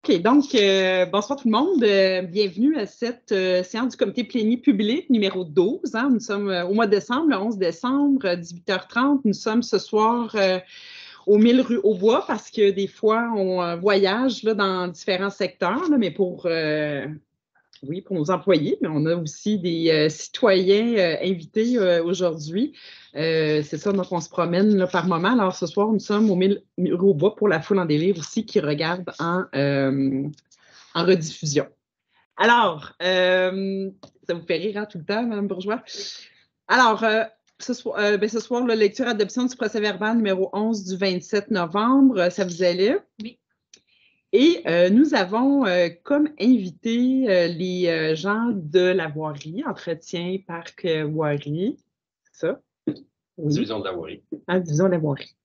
OK, donc, bonsoir tout le monde. Bienvenue à cette séance du comité plénier public numéro 12. Hein. Nous sommes au mois de décembre, le 11 décembre, 18h30. Nous sommes ce soir au 1000 rue Aubois parce que des fois, on voyage là, dans différents secteurs, là, mais pour nos employés, mais on a aussi des citoyens invités aujourd'hui. C'est ça, donc on se promène là, par moment. Alors ce soir, nous sommes au 1000 rue Aubois pour la foule en délire aussi qui regarde en rediffusion. Alors, ça vous fait rire hein, tout le temps, Mme Bourgeois? Alors, ce soir, la lecture adoption du procès-verbal numéro 11 du 27 novembre, ça vous allait? Oui. Et nous avons comme invités les gens de la voirie, entretien, parc, voirie, ça? Oui. Division de la voirie. Ah, division de la voirie.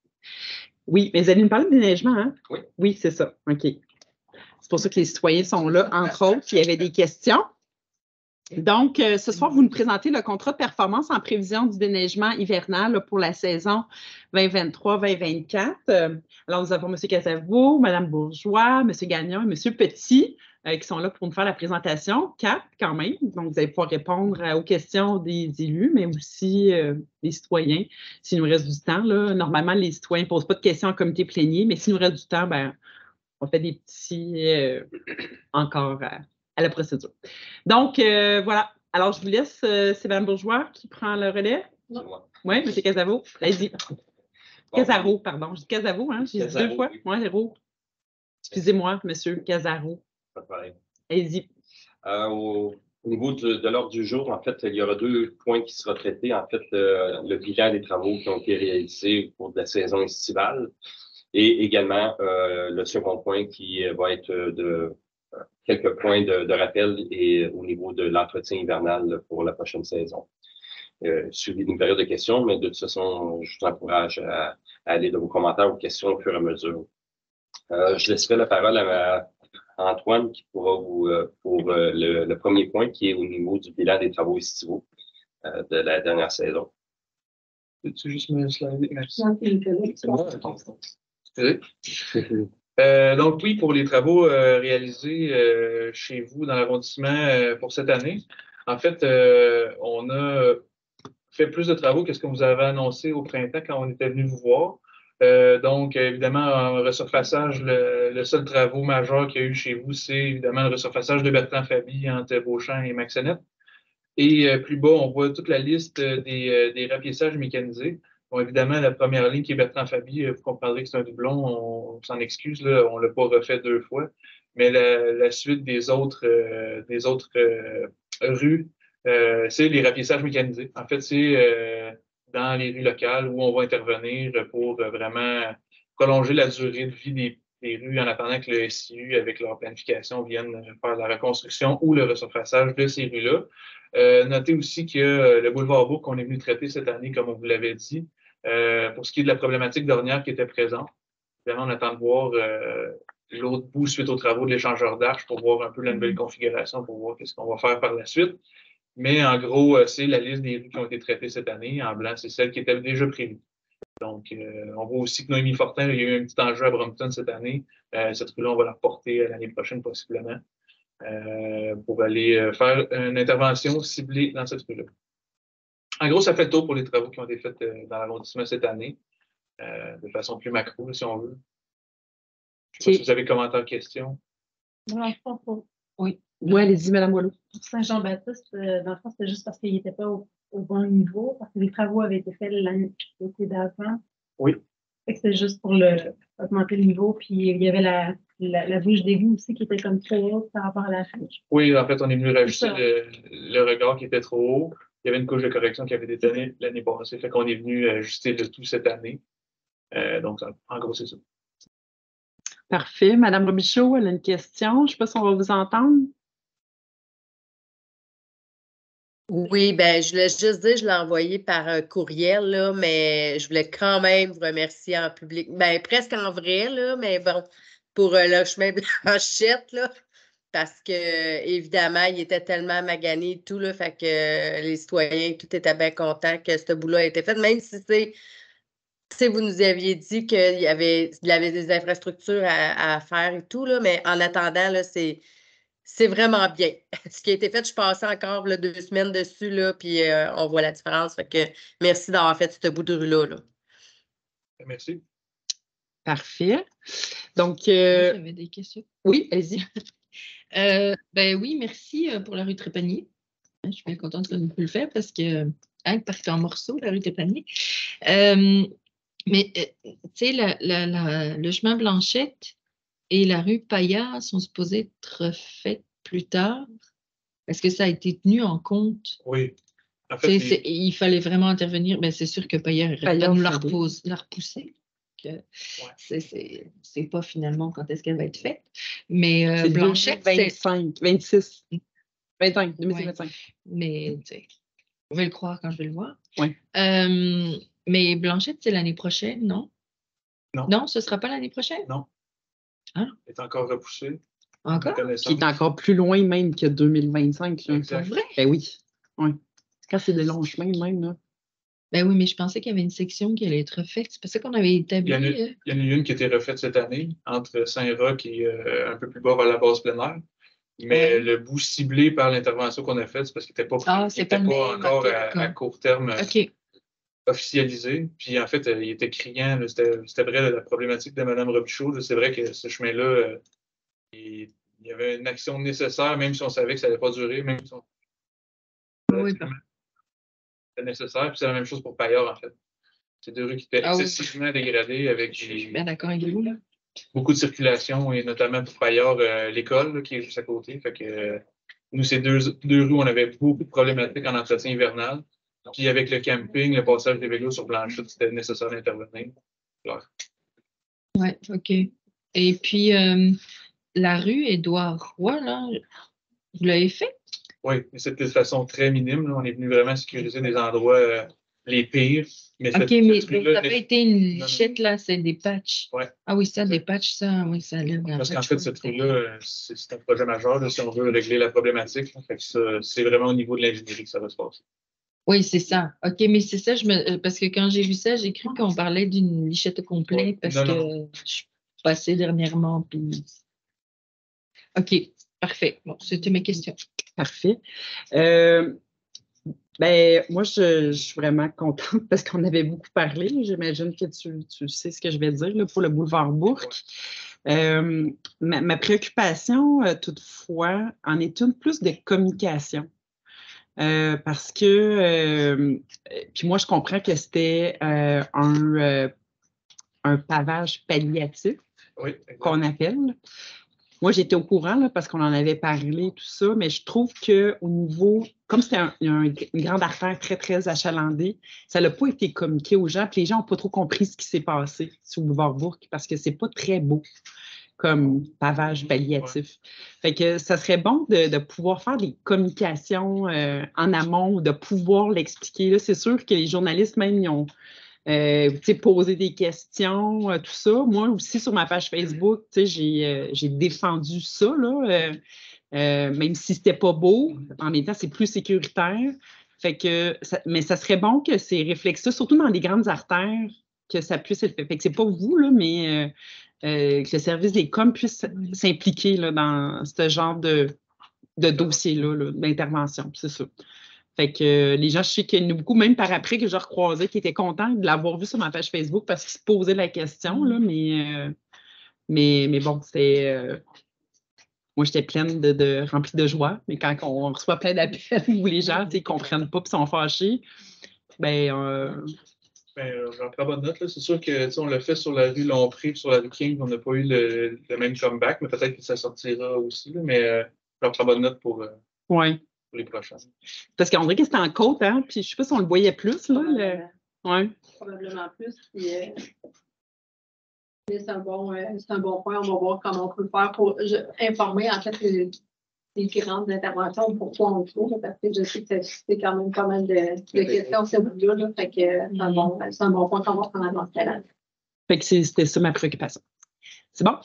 Oui, mais vous allez nous parler de déneigement, hein? Oui. Oui, c'est ça. OK. C'est pour ça que les citoyens sont là, entre autres, il y avait des questions. Donc, ce soir, vous nous présentez le contrat de performance en prévision du déneigement hivernal là, pour la saison 2023-2024. Alors, nous avons M. Casavaux, Mme Bourgeois, M. Gagnon et M. Petit qui sont là pour nous faire la présentation. 4 quand même. Donc, vous allez pouvoir répondre aux questions des élus, mais aussi des citoyens, s'il nous reste du temps. Là. Normalement, les citoyens ne posent pas de questions en comité plénier, mais s'il nous reste du temps, ben, on fait des petits encore à la procédure. Donc, voilà. Alors, je vous laisse. C'est Mme Bourgeois qui prend le relais. Oui, M. Casavaux. Allez-y. Bon, Casaro, pardon. Je dis Casavaux, hein? J'ai dit 2 fois. Oui, Hérault. Excusez-moi, M. Casaro. Pas de problème. Allez-y. Au niveau de l'ordre du jour, en fait, il y aura 2 points qui seront traités. En fait, le bilan des travaux qui ont été réalisés au cours de la saison estivale et également le second point qui va être de quelques points de rappel et au niveau de l'entretien hivernal pour la prochaine saison. Suivi d'une période de questions, mais de toute façon, je vous encourage à aller de vos commentaires ou questions au fur et à mesure. Je laisserai la parole à Antoine qui pourra vous, pour le premier point qui est au niveau du bilan des travaux estivaux de la dernière saison. Peux-tu juste me slider? Merci. C'est bon? Donc oui, pour les travaux réalisés chez vous dans l'arrondissement pour cette année, en fait, on a fait plus de travaux que ce qu'on vous avait annoncé au printemps quand on était venu vous voir. Donc, évidemment, en resurfaçage, le seul travaux majeur qu'il y a eu chez vous, c'est évidemment le resurfaçage de Bertrand Faby entre Beauchamp et Maxennet. Et plus bas, on voit toute la liste des rapiessages mécanisés. Bon, évidemment, la première ligne qui est Bertrand Faby, vous comprendrez que c'est un doublon, on s'en excuse, là, on ne l'a pas refait 2 fois. Mais la suite des autres rues, c'est les rapiessages mécanisés. En fait, c'est dans les rues locales où on va intervenir pour vraiment prolonger la durée de vie des rues en attendant que le SIU, avec leur planification, vienne faire la reconstruction ou le resurfaçage de ces rues-là. Notez aussi que le boulevard Bourg qu'on est venu traiter cette année, comme on vous l'avait dit, pour ce qui est de la problématique d'ornière qui était présente. Évidemment, on attend de voir l'autre bout suite aux travaux de l'échangeur d'arches pour voir un peu la nouvelle configuration, pour voir ce qu'on va faire par la suite. Mais en gros, c'est la liste des rues qui ont été traitées cette année. En blanc, c'est celle qui était déjà prévue. Donc, on voit aussi que Noémie Fortin, il y a eu un petit enjeu à Brompton cette année. Cette rue-là, on va la reporter l'année prochaine possiblement pour aller faire une intervention ciblée dans cette rue-là. En gros, ça fait le tour pour les travaux qui ont été faits dans l'arrondissement cette année, de façon plus macro, si on veut. Je ne sais pas si vous avez commentaires, questions. Oui. Oui, allez-y, Mme Boileau. Pour Saint-Jean-Baptiste, dans le fond, c'était juste parce qu'il n'était pas au bon niveau, parce que les travaux avaient été faits l'année d'avant. Oui. C'était juste pour augmenter le niveau, puis il y avait la bouche d'égout aussi qui était comme trop haute par rapport à la couche. Oui, en fait, on est venu rajouter le regard qui était trop haut. Il y avait une couche de correction qui avait été donnée l'année passée, fait qu'on est venu ajuster le tout cette année. Donc, en gros, c'est ça. Parfait. Mme Robichaud, elle a une question. Je ne sais pas si on va vous entendre. Oui, ben je voulais juste dire, je l'ai envoyé par courriel, là, mais je voulais quand même vous remercier en public. Ben, presque en vrai, là, mais bon, pour le chemin Blanchette, là, parce que évidemment, il était tellement magané et tout, là, fait que les citoyens, tout étaient bien contents que ce bout-là ait été fait, même si c'est vous nous aviez dit qu'il y avait des infrastructures à faire et tout, là, mais en attendant, là, c'est vraiment bien. Ce qui a été fait, je passais encore là, 2 semaines dessus, là, puis on voit la différence. Fait que merci d'avoir fait ce bout de rue-là. Là. Merci. Parfait. Donc, J'avais des questions. oui, allez-y. Ben oui, merci pour la rue Trépanier. Je suis bien contente qu'on ait pu le faire parce que elle partait en morceaux, la rue Trépanier. Mais tu sais, le chemin Blanchette et la rue Paillard sont supposés être faits plus tard. Est-ce que ça a été tenu en compte? Oui. En fait, il fallait vraiment intervenir. Ben, c'est sûr que Paillard aurait pas nous la repousser. C'est pas finalement quand est-ce qu'elle va être faite. Mais c'est Blanchette, 25, 26, 25, 2025. Ouais. Mais tu sais, je vais le croire quand je vais le voir. Ouais. Mais Blanchette, c'est l'année prochaine, non? Non. Non, ce ne sera pas l'année prochaine? Non. Hein? Elle est encore repoussée. Encore? Qui est encore plus loin même que 2025. Exact. C'est vrai? Ben oui. Ouais. Quand c'est des longs chemins même, là. Ben oui, mais je pensais qu'il y avait une section qui allait être refaite. C'est pas ça qu'on avait établi. Il y en a une qui a été refaite cette année, entre Saint-Roch et un peu plus bas vers la base plein air. Mais le bout ciblé par l'intervention qu'on a faite, c'est parce qu'il n'était pas encore à court terme officialisé. Puis en fait, il était criant. C'était vrai la problématique de Mme Robichaud. C'est vrai que ce chemin-là, il y avait une action nécessaire, même si on savait que ça n'allait pas durer, même si on... Oui, C'était nécessaire. Puis c'est la même chose pour Paillard, en fait. C'est 2 rues qui étaient excessivement dégradées avec je suis bien d'accord avec vous, là. Beaucoup de circulation, et notamment pour Paillard, l'école là, qui est juste à côté. Fait que nous, ces deux rues, on avait beaucoup de problématiques en entretien hivernal. Puis avec le camping, le passage des vélos sur Blanchette, c'était nécessaire d'intervenir. Oui, OK. Et puis, la rue Édouard Roy, là, vous l'avez fait? Oui, mais c'était de façon très minime. Là. On est venu vraiment sécuriser des endroits les pires. Mais OK, mais ça n'a pas été une lichette, là, c'est des patchs. Ouais. Ah oui, ça, des patchs, ça, oui, ça lève. Parce qu'en fait, cette rue-là, c'est un projet majeur là, si on veut régler la problématique. Fait que ça, c'est vraiment au niveau de l'ingénierie que ça va se passer. Oui, c'est ça. OK, mais c'est ça, parce que quand j'ai vu ça, j'ai cru qu'on parlait d'une lichette complète parce que je suis passée dernièrement. Puis... OK, parfait. Bon, c'était mes questions. Parfait. Ben, moi, je suis vraiment contente parce qu'on avait beaucoup parlé. J'imagine que tu sais ce que je vais dire là, pour le boulevard Bourque. Ma préoccupation, toutefois, en est une plus de communication. Parce que, puis moi, je comprends que c'était un pavage palliatif qu'on appelle. Moi, j'étais au courant là, parce qu'on en avait parlé, tout ça, mais je trouve qu'au niveau, comme c'était une grande artère très, très achalandée, ça n'a pas été communiqué aux gens, puis les gens n'ont pas trop compris ce qui s'est passé sur le boulevard Bourque parce que c'est pas très beau comme pavage palliatif. Fait que ça serait bon de pouvoir faire des communications en amont, de pouvoir l'expliquer. Là, c'est sûr que les journalistes, même, ils ont posé des questions, tout ça. Moi aussi, sur ma page Facebook, j'ai défendu ça, là, même si c'était pas beau. En même temps, c'est plus sécuritaire. Fait que mais ça serait bon que ces réflexes-là, surtout dans les grandes artères, que ça puisse être fait. Fait que c'est pas vous, là, mais que le service des coms puisse s'impliquer là, dans ce genre de dossier-là, là, d'intervention, c'est ça. Fait que les gens, je sais qu'il y en a beaucoup, même par après, que j'ai recroisé, qui étaient contents de l'avoir vu sur ma page Facebook parce qu'ils se posaient la question, là, mais bon, c'était... moi, j'étais pleine remplie de joie, mais quand on reçoit plein d'appels où les gens ne comprennent pas et sont fâchés, j'en prends bonne note. C'est sûr qu'on l'a fait sur la rue Lompré, sur la rue King, on n'a pas eu le même comeback, mais peut-être que ça sortira aussi. Là, mais j'en prends bonne note pour les prochains. Parce qu'on dirait que c'était en côte, hein? Puis je ne sais pas si on le voyait plus, là. Probablement plus. Puis, c'est un bon point. On va voir comment on peut le faire pour informer, en fait, les grandes interventions, pourquoi on le fait, parce que je sais que c'est quand même pas mal de questions sur ce bout-là. Fait que c'est un bon point qu'on va prendre dans ce cas-là. Fait que c'était ça ma préoccupation. C'est bon?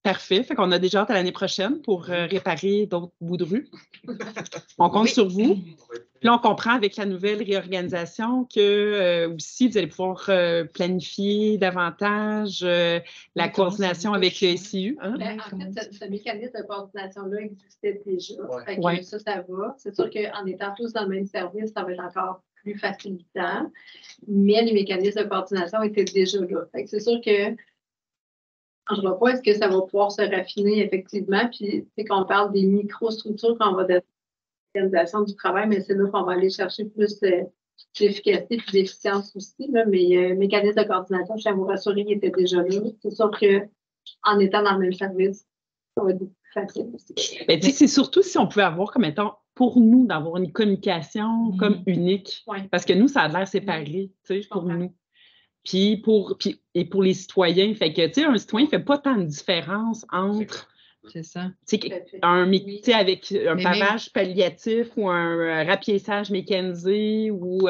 Parfait. Fait qu'on a déjà hâte à l'année prochaine pour réparer d'autres bouts de rue. On compte sur vous. Puis là, on comprend avec la nouvelle réorganisation que aussi, vous allez pouvoir planifier davantage la coordination avec le SIU. Hein? Ben, en fait, ce mécanisme de coordination-là existait déjà. Fait que Ouais. ça va. C'est sûr qu'en étant tous dans le même service, ça va être encore plus facilitant. Mais les mécanismes de coordination étaient déjà là. Fait que c'est sûr que je ne vois pas est-ce que ça va pouvoir se raffiner effectivement. Puis, qu'on parle des microstructures quand on va de l'organisation du travail, mais c'est là qu'on va aller chercher plus d'efficacité et d'efficience aussi. Là. Mais le mécanisme de coordination, je tiens à vous rassurer, il était déjà là. C'est sûr qu'en étant dans le même service, ça va être beaucoup plus facile aussi. Ben, c'est surtout si on pouvait avoir comme étant pour nous d'avoir une communication comme unique. Ouais. Parce que nous, ça a l'air séparé, pour nous. Puis pour les citoyens, fait que, un citoyen ne fait pas tant de différence entre C'est ça. avec un pavage palliatif ou un rapiessage mécanisé ou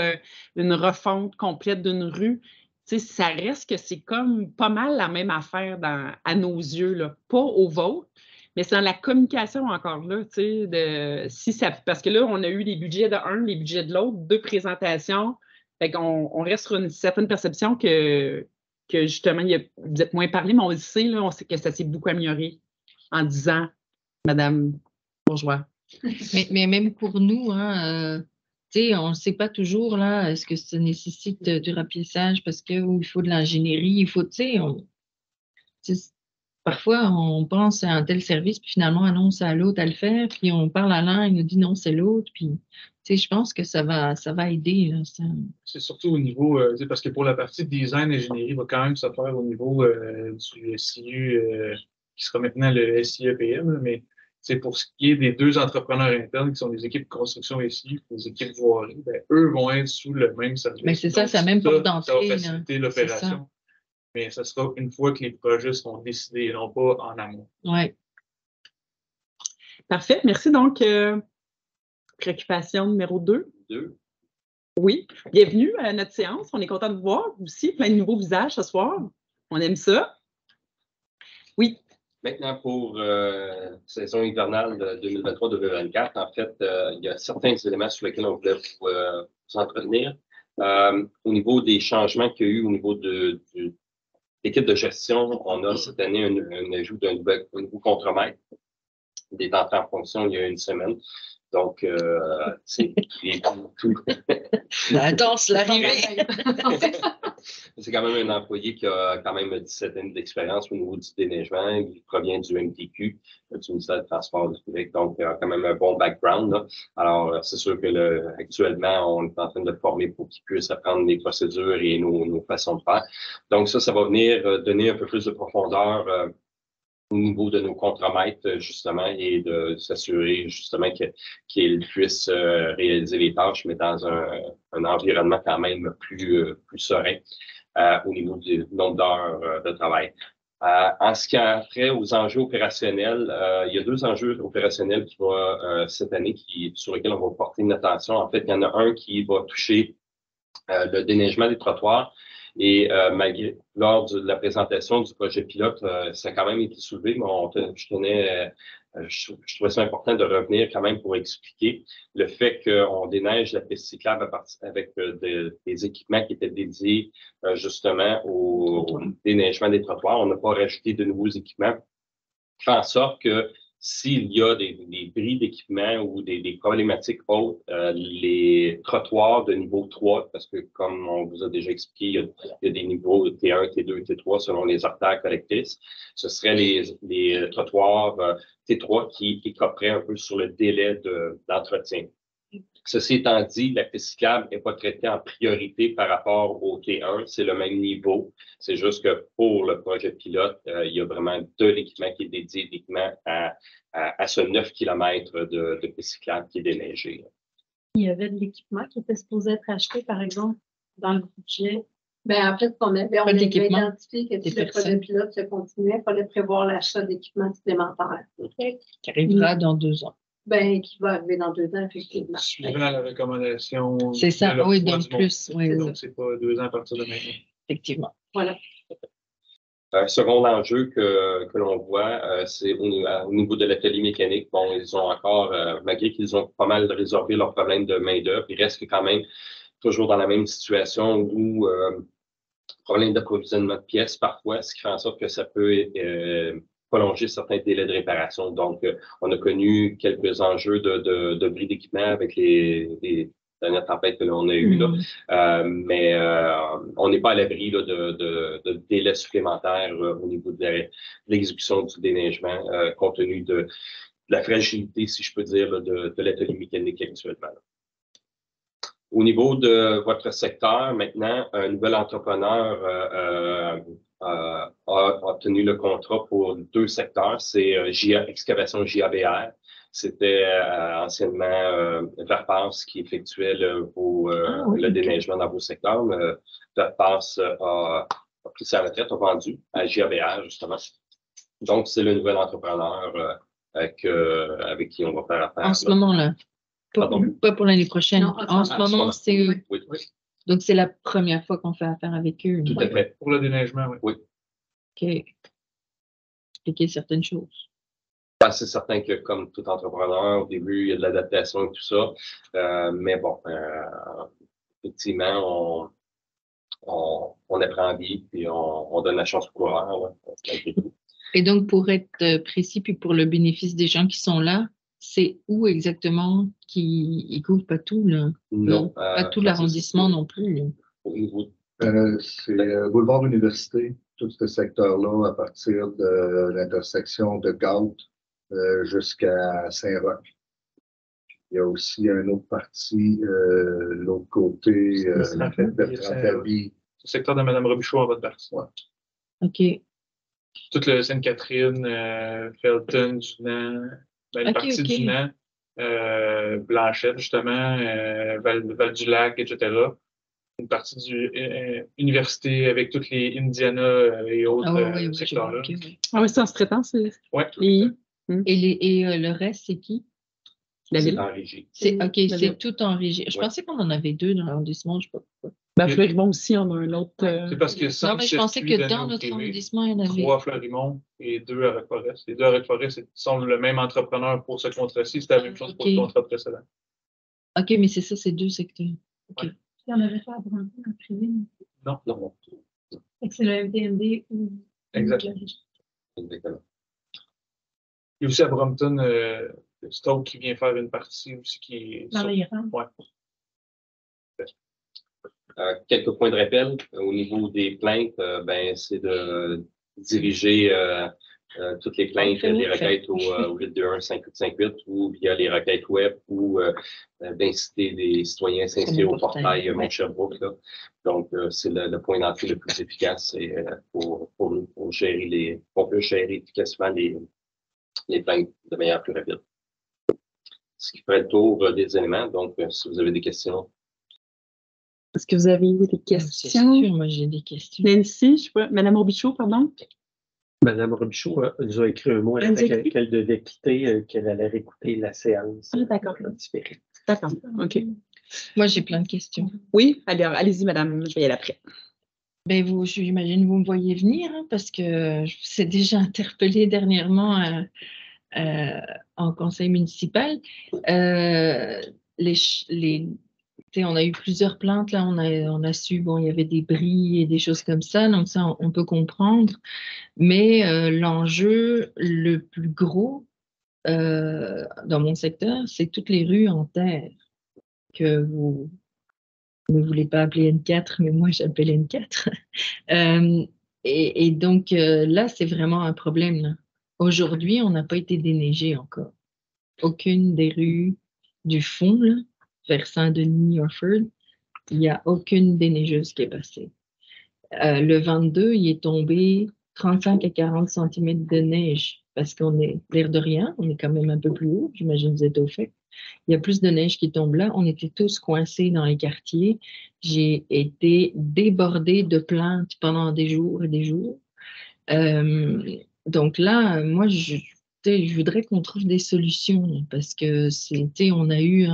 une refonte complète d'une rue. Ça reste que c'est comme pas mal la même affaire à nos yeux, là. Pas au vôtre, mais c'est dans la communication encore là, parce que là, on a eu les budgets de un, les budgets de l'autre, 2 présentations. Fait qu'on reste sur une certaine perception que justement, vous êtes moins parlé, mais on le sait, là, on sait que ça s'est beaucoup amélioré en 10 ans, Madame Bourgeois. Mais même pour nous, hein, on ne sait pas toujours, là, est-ce que ça nécessite du rapissage parce qu'il faut de l'ingénierie, il faut, parfois, on pense à un tel service, puis finalement, annonce à l'autre à le faire, puis on parle à l'un, il nous dit non, c'est l'autre, puis je pense que ça va aider. Là, ça. C'est surtout au niveau, parce que pour la partie design ingénierie, il va quand même se faire au niveau du SIU, qui sera maintenant le SIEPM, là, mais c'est pour ce qui est des 2 entrepreneurs internes qui sont des équipes construction SIU, les équipes voirie, ben, eux vont être sous le même service. Mais c'est ça, c'est la même porte d'entrée. Ça va faciliter l'opération. Mais ce sera une fois que les projets seront décidés et non pas en amont. Oui. Parfait. Merci. Donc, préoccupation numéro 2. Oui. Bienvenue à notre séance. On est content de vous voir aussi. Plein de nouveaux visages ce soir. On aime ça. Oui. Maintenant, pour saison hivernale de 2023-2024, en fait, il y a certains éléments sur lesquels on voulait vous entretenir. Au niveau des changements qu'il y a eu au niveau de l'équipe de gestion, on a cette année un ajout d'un nouveau contremaître. Il est entré en fonction il y a une semaine. Donc, c'est tout. Intense l'arrivée. C'est quand même un employé qui a quand même 17 années d'expérience au niveau du déneigement. Il provient du MTQ, du ministère du Transport du Québec. Donc, il a quand même un bon background. Là. Alors, c'est sûr que actuellement, on est en train de le former pour qu'il puisse apprendre les procédures et nos façons de faire. Donc, ça va venir donner un peu plus de profondeur au niveau de nos contremaîtres, justement, et de s'assurer, justement, qu'ils puissent réaliser les tâches, mais dans un environnement quand même plus serein au niveau du nombre d'heures de travail. En ce qui a trait aux enjeux opérationnels, il y a 2 enjeux opérationnels qui vont cette année sur lesquels on va porter une attention. En fait, il y en a un qui va toucher le déneigement des trottoirs. Et malgré lors de la présentation du projet pilote, ça a quand même été soulevé, mais je trouvais ça important de revenir quand même pour expliquer le fait qu'on déneige la piste cyclable avec des équipements qui étaient dédiés justement au déneigement des trottoirs. On n'a pas rajouté de nouveaux équipements qui font en sorte que s'il y a des bris d'équipement ou des problématiques autres, les trottoirs de niveau 3, parce que comme on vous a déjà expliqué, il y a des niveaux T1, T2, T3 selon les artères collectrices. Ce seraient les trottoirs T3 qui écoperaient un peu sur le délai d'entretien. Ceci étant dit, la piste cyclable n'est pas traitée en priorité par rapport au T1, c'est le même niveau. C'est juste que pour le projet pilote, il y a vraiment de l'équipement qui est dédié uniquement à ce 9 km de piste cyclable qui est déneigé. Il y avait de l'équipement qui était supposé être acheté, par exemple, dans le budget. Ben, en fait, on avait identifié que si le projet pilote se continuait, il fallait prévoir l'achat d'équipements supplémentaires. Qui arrivera dans 2 ans. Ben, qui va arriver dans 2 ans, effectivement. Suivant la recommandation. C'est ça, oui, donc plus. Oui, donc, c'est pas 2 ans à partir de maintenant. Effectivement. Voilà. Un second enjeu que l'on voit, c'est au niveau de l'atelier mécanique. Bon, ils ont encore, malgré qu'ils ont pas mal résorbé leurs problèmes de main-d'œuvre, ils restent quand même toujours dans la même situation où problème d'approvisionnement de pièces parfois, ce qui fait en sorte que ça peut prolonger certains délais de réparation. Donc, on a connu quelques enjeux de bris d'équipement avec les dernières tempêtes que l'on a eues, mais on n'est pas à l'abri de délais supplémentaires au niveau de l'exécution du déneigement, compte tenu de la fragilité, si je peux dire, là, de l'atelier mécanique actuellement. Au niveau de votre secteur, maintenant, un nouvel entrepreneur a obtenu le contrat pour 2 secteurs. C'est Excavation JABR. C'était anciennement Verpass qui effectuait le déneigement dans vos secteurs. Verpass a pris sa retraite, a vendu à JABR, justement. Donc, c'est le nouvel entrepreneur avec qui on va faire affaire. En ce moment-là. Pas pour l'année prochaine. Non, en ce moment, c'est eux. Oui. Donc, c'est la première fois qu'on fait affaire avec eux. Tout à fait. Pour le déneigement, oui. OK. Expliquer certaines choses. C'est certain que, comme tout entrepreneur, au début, il y a de l'adaptation et tout ça. Mais bon, effectivement, on apprend à vivre et on donne la chance au coureur. Et donc, pour être précis, puis pour le bénéfice des gens qui sont là, c'est où exactement qui ne couvre pas tout, là? Non. Pas tout l'arrondissement non plus. Au niveau c'est Boulevard Université, tout ce secteur-là, à partir de l'intersection de Gaulle jusqu'à Saint-Roch. Il y a aussi une autre partie, l'autre côté, Bertrand-Ferby. C'est le secteur de Mme Robichaud en votre partie. Ouais. OK. Toute le Sainte-Catherine, Felton, Dunant, une partie du Dunant, Blanchette, justement, Val-du-Lac, etc. Une partie du université avec toutes les Indiana et autres secteurs-là. Ah oui, c'est en sous-traitant, c'est. Oui. Et le reste, c'est qui? La c'est ville. en régie. C'est tout en régie. Je Ouais. pensais qu'on en avait 2 dans l'arrondissement, je ne sais pas pourquoi. Ben, Fleurimont aussi, on a un autre. C'est parce que Non, mais je pensais que dans notre arrondissement, il y en avait. 3 à Fleurimont et 2 à Rock-Forest. Les 2 à Rock-Forest sont le même entrepreneur pour ce contrat-ci. C'était la même chose pour le contrat précédent. OK, mais c'est ça, c'est 2 secteurs. OK. Ouais. Il n'y en avait pas à Brampton, en privé. Non. C'est le MTMD ou. Exactement. Exactement. Il y a aussi à Brampton, Stoke qui vient faire une partie aussi qui est. Dans les rangs. Ouais. Quelques points de rappel. Au niveau des plaintes, c'est de diriger toutes les plaintes, les requêtes au 821-5858 ou via les requêtes web ou d'inciter les citoyens à s'inscrire au portail Mon Sherbrooke. Là. Donc, c'est le point d'entrée le plus efficace et, pour nous, pour qu'on peut gérer efficacement les plaintes de manière plus rapide. Ce qui ferait le tour des éléments. Donc, si vous avez des questions. Est-ce que vous avez des C'est questions? sûr, moi, j'ai des questions. Nancy, je sais pas. Madame Robichaud, pardon? Madame Robichaud nous a écrit un mot, elle disait qu'elle devait quitter, qu'elle allait réécouter la séance. Ah, d'accord. D'accord. OK. Moi, j'ai plein de questions. Oui, allez-y, madame, je vais y aller après. Ben, j'imagine vous me voyez venir, hein, parce que je vous ai déjà interpellé dernièrement en conseil municipal. On a eu plusieurs plaintes, là, on a su, bon, il y avait des bris et des choses comme ça, donc ça, on peut comprendre. Mais l'enjeu le plus gros dans mon secteur, c'est toutes les rues en terre que vous ne voulez pas appeler N4, mais moi, j'appelle N4. Et donc, là, c'est vraiment un problème, là. Aujourd'hui, on n'a pas été déneigé encore. Aucune des rues du fond, là, vers Saint-Denis, Orford, il n'y a aucune déneigeuse qui est passée. Le 22, il est tombé 35 à 40 cm de neige parce qu'on est, l'air de rien, on est quand même un peu plus haut, j'imagine que vous êtes au fait. Il y a plus de neige qui tombe là. On était tous coincés dans les quartiers. J'ai été débordée de plaintes pendant des jours et des jours. Donc là, moi, je voudrais qu'on trouve des solutions parce que on a eu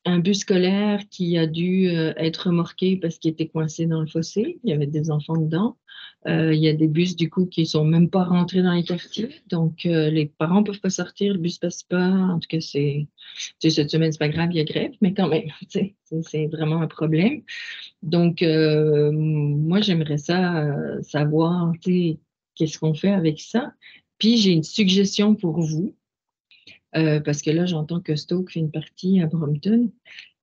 un bus scolaire qui a dû être remorqué parce qu'il était coincé dans le fossé. Il y avait des enfants dedans. Il y a des bus, du coup, qui sont même pas rentrés dans les quartiers. Donc, les parents peuvent pas sortir, le bus passe pas. En tout cas, cette semaine, c'est pas grave, il y a grève, mais quand même, c'est vraiment un problème. Donc, moi, j'aimerais savoir, qu'est-ce qu'on fait avec ça. Puis, j'ai une suggestion pour vous. Parce que là, j'entends que Stoke fait une partie à Brompton.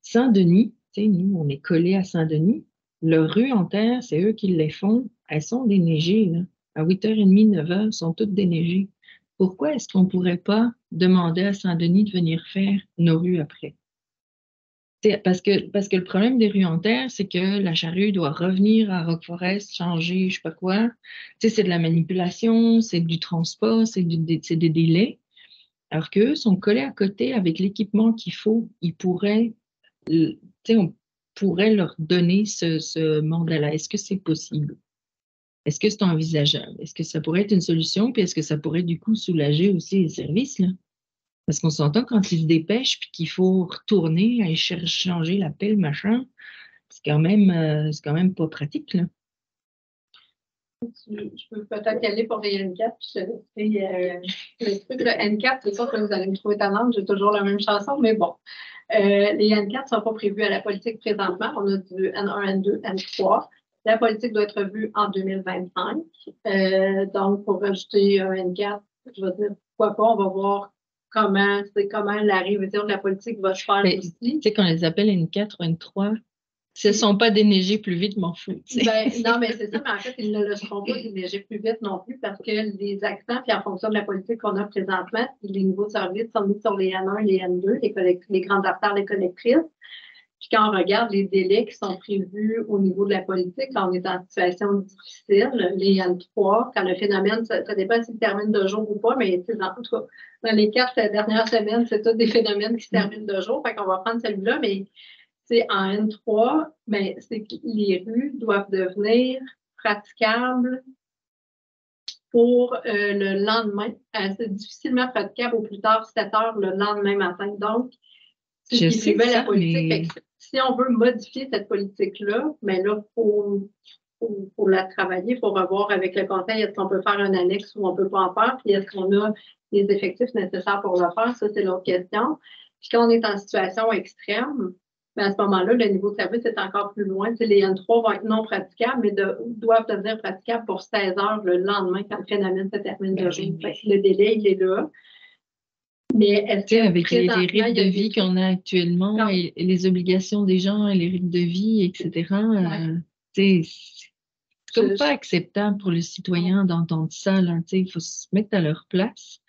Saint-Denis, nous, on est collés à Saint-Denis. Leurs rues en terre, c'est eux qui les font. Elles sont déneigées, là. À 8h30, 9h, elles sont toutes déneigées. Pourquoi est-ce qu'on ne pourrait pas demander à Saint-Denis de venir faire nos rues après? Parce que le problème des rues en terre, c'est que la charrue doit revenir à Rock Forest, changer, je sais pas quoi. C'est de la manipulation, c'est du transport, c'est des délais. Alors qu'eux sont collés à côté avec l'équipement qu'il faut. On pourrait leur donner ce mandat-là. Est-ce que c'est possible? Est-ce que c'est envisageable? Est-ce que ça pourrait être une solution? Puis est-ce que ça pourrait du coup soulager aussi les services, là? Parce qu'on s'entend quand ils se dépêchent puis qu'il faut retourner, aller changer la pelle, machin, c'est quand même pas pratique, là. Je peux peut-être y aller pour les N4, puis je te laisserai le truc. Le N4, c'est sûr que vous allez me trouver talente, j'ai toujours la même chanson, mais bon. Les N4 ne sont pas prévus à la politique présentement. On a du N1, N2, N3. La politique doit être revue en 2025. Donc, pour rajouter un N4, je vais dire pourquoi pas, on va voir comment la révision de la politique va se faire aussi. Tu sais qu'on les appelle N4 ou N3. Si elles ne sont pas déneigées plus vite, m'en fous. Non, mais c'est ça, mais en fait, ils ne le seront pas déneigés plus vite non plus parce que les accents, puis en fonction de la politique qu'on a présentement, les nouveaux services sont mis sur les N1, les N2, les grandes artères, les collectrices. Puis quand on regarde les délais qui sont prévus au niveau de la politique, quand on est en situation difficile, les N3, quand le phénomène, ça dépend s'il termine de jour ou pas, mais dans les 4 dernières semaines, c'est tous des phénomènes qui se terminent de jour. Fait qu'on va prendre celui-là, mais en N3, ben, c'est que les rues doivent devenir praticables pour le lendemain. C'est difficilement praticable au plus tard 7 heures le lendemain matin. Donc, je sais ça, la politique. mais... Si on veut modifier cette politique-là, ben là, faut la travailler, il faut revoir avec le conseil, est-ce qu'on peut faire un annexe ou on ne peut pas en faire, puis est-ce qu'on a les effectifs nécessaires pour le faire? Ça, c'est l'autre question. Puis quand on est en situation extrême, ben à ce moment-là, le niveau de service est encore plus loin. Les N3 vont être non praticables, mais doivent devenir praticables pour 16 heures le lendemain quand le phénomène se termine de jour. Le délai, il est là. Mais est-ce que avec les rythmes de vie qu'on a actuellement et les obligations des gens et les rythmes de vie, etc., c'est comme pas acceptable pour les citoyens d'entendre ça. Il faut se mettre à leur place.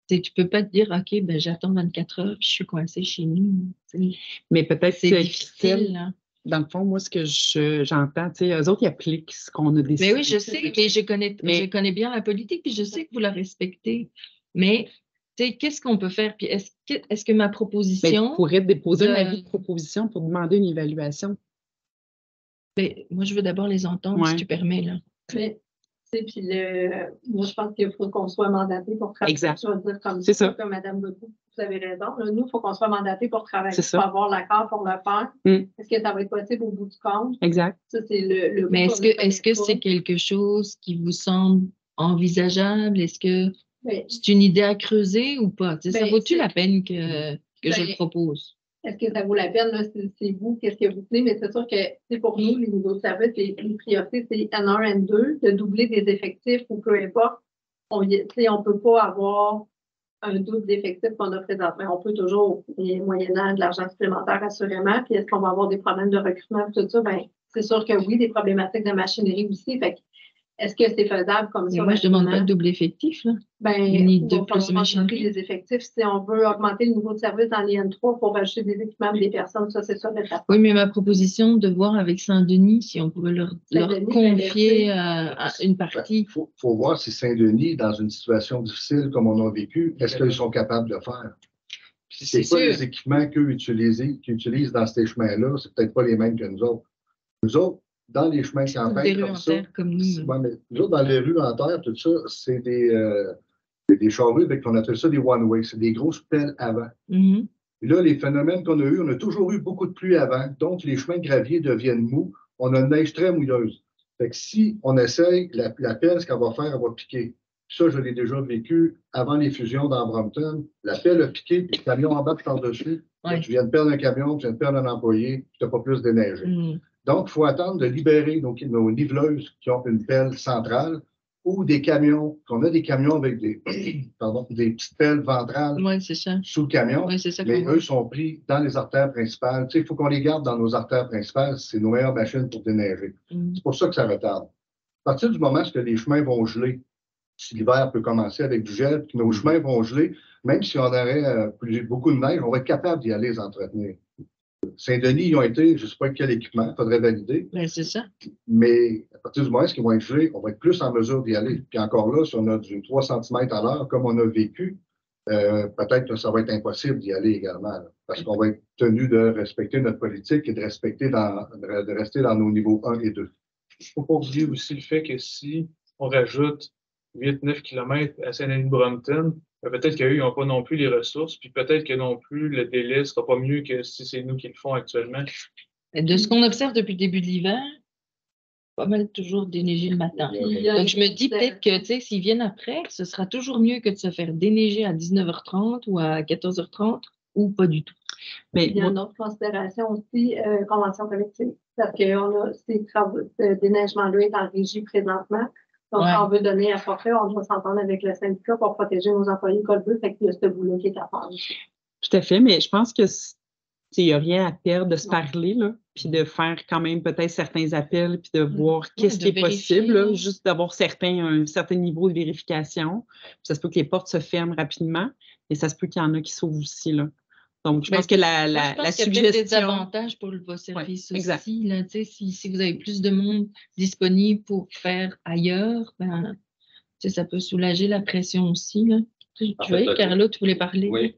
Tu peux pas te dire, OK, ben, j'attends 24 heures puis je suis coincée chez nous. Mais peut-être c'est difficile. Là. Dans le fond, moi, ce que j'entends, eux autres, ils appliquent ce qu'on a décidé. Mais oui, je sais, mais je connais bien la politique puis je sais que vous la respectez. Mais qu'est-ce qu'on peut faire? Puis est-ce que ma proposition. Mais tu pourrais déposer un avis de proposition pour demander une évaluation. Ben, moi, je veux d'abord les entendre, si tu permets. Là. Mais, puis moi, je pense qu'il faut qu'on soit mandaté pour travailler. Exact. Je veux dire comme ça. Comme Mme Godbout, vous avez raison. Là, nous, il faut qu'on soit mandaté pour travailler, pour avoir l'accord pour le faire. Est-ce que ça va être possible au bout du compte? Exact. Ça, c'est le Mais est-ce que c'est quelque chose qui vous semble envisageable? Est-ce que c'est une idée à creuser ou pas? Ça vaut-tu la peine que je le propose? Est-ce que ça vaut la peine? Là, c'est vous, qu'est-ce que vous tenez? Mais c'est sûr que pour nous, les niveaux de service, les priorités, c'est N1, N2, de doubler des effectifs ou peu importe. On ne peut pas avoir un double d'effectifs qu'on a présentement. On peut toujours, moyennant de l'argent supplémentaire, assurément. Puis est-ce qu'on va avoir des problèmes de recrutement et tout ça? Ben, c'est sûr que oui, des problématiques de machinerie aussi. Fait est-ce que c'est faisable comme ça? Moi, je ne demande pas de double effectif. Là. Ni de plus de machinerie. Les effectifs, si on veut augmenter le niveau de service dans les N3 pour ajouter des équipements des personnes, ça, c'est ça. Oui, mais ma proposition de voir avec Saint-Denis si on pouvait leur confier une partie. Il faut voir si Saint-Denis, dans une situation difficile comme on a vécu, est-ce qu'ils sont capables de le faire? C'est pas les équipements qu'ils utilisent dans ces chemins-là, c'est peut-être pas les mêmes que nous autres. Nous autres, dans les chemins de campagne comme ça, nous autres, dans les rues en terre, tout ça, c'est des charrues, on appelle ça des one-way, c'est des grosses pelles avant. Et là, les phénomènes qu'on a eus, on a toujours eu beaucoup de pluie avant, donc les chemins de gravier deviennent mous. On a une neige très mouilleuse. Fait que si on essaye, la pelle, ce qu'elle va faire, elle va piquer. Ça, je l'ai déjà vécu avant les fusions dans Brompton. La pelle a piqué, puis le camion embarque par-dessus. Ouais. Tu viens de perdre un camion, tu viens de perdre un employé, tu n'as pas plus déneigé. Donc, il faut attendre de libérer nos niveleuses qui ont une pelle centrale ou des camions, qu'on a des camions avec des, des petites pelles ventrales c'est ça. sous le camion, Ouais, c'est ça mais qu'on eux sont pris dans les artères principales. Tu sais, il faut qu'on les garde dans nos artères principales, c'est nos meilleures machines pour déneiger. C'est pour ça que ça retarde. À partir du moment où les chemins vont geler, si l'hiver peut commencer avec du gel, puis nos chemins vont geler, même si on aurait beaucoup de neige, on va être capable d'y aller les entretenir. Saint-Denis, ils ont été, je ne sais pas quel équipement, il faudrait valider. C'est ça. Mais à partir du moment où ils vont être gelés, on va être plus en mesure d'y aller. Puis encore là, si on a du 3 cm à l'heure, comme on a vécu, peut-être que ça va être impossible d'y aller également. Là, parce qu'on va être tenu de respecter notre politique et de rester dans nos niveaux 1 et 2. Il ne faut pas oublier aussi le fait que si on rajoute 8-9 km à Saint-Denis-de-Brompton, peut-être qu'eux, ils n'ont pas non plus les ressources, puis peut-être que non plus le délai ne sera pas mieux que si c'est nous qui le font actuellement. De ce qu'on observe depuis le début de l'hiver, pas mal toujours déneiger le matin. Donc, je me dis peut-être que, tu sais, s'ils viennent après, ce sera toujours mieux que de se faire déneiger à 19h30 ou à 14h30 ou pas du tout. Mais il y a une autre considération aussi, convention collective, parce qu'on a ces travaux de déneigement-là est en régie présentement. Donc, on veut donner à forfait, on doit s'entendre avec le syndicat pour protéger nos employés colbeux, fait qu'il y a ce boulot qui est à faire. Tout à fait, mais je pense que il n'y a rien à perdre de se parler, là, puis de faire quand même peut-être certains appels, puis de voir qu'est-ce qui est possible, là, juste d'avoir un certain niveau de vérification. Puis ça se peut que les portes se ferment rapidement, mais ça se peut qu'il y en a qui s'ouvrent aussi, là. Donc, je pense que la suggestion... Il y a peut-être des avantages pour vos services aussi. Là, si vous avez plus de monde disponible pour faire ailleurs, ben, ça peut soulager la pression aussi. Là. Tu vois, Carlo, tu voulais parler? Oui,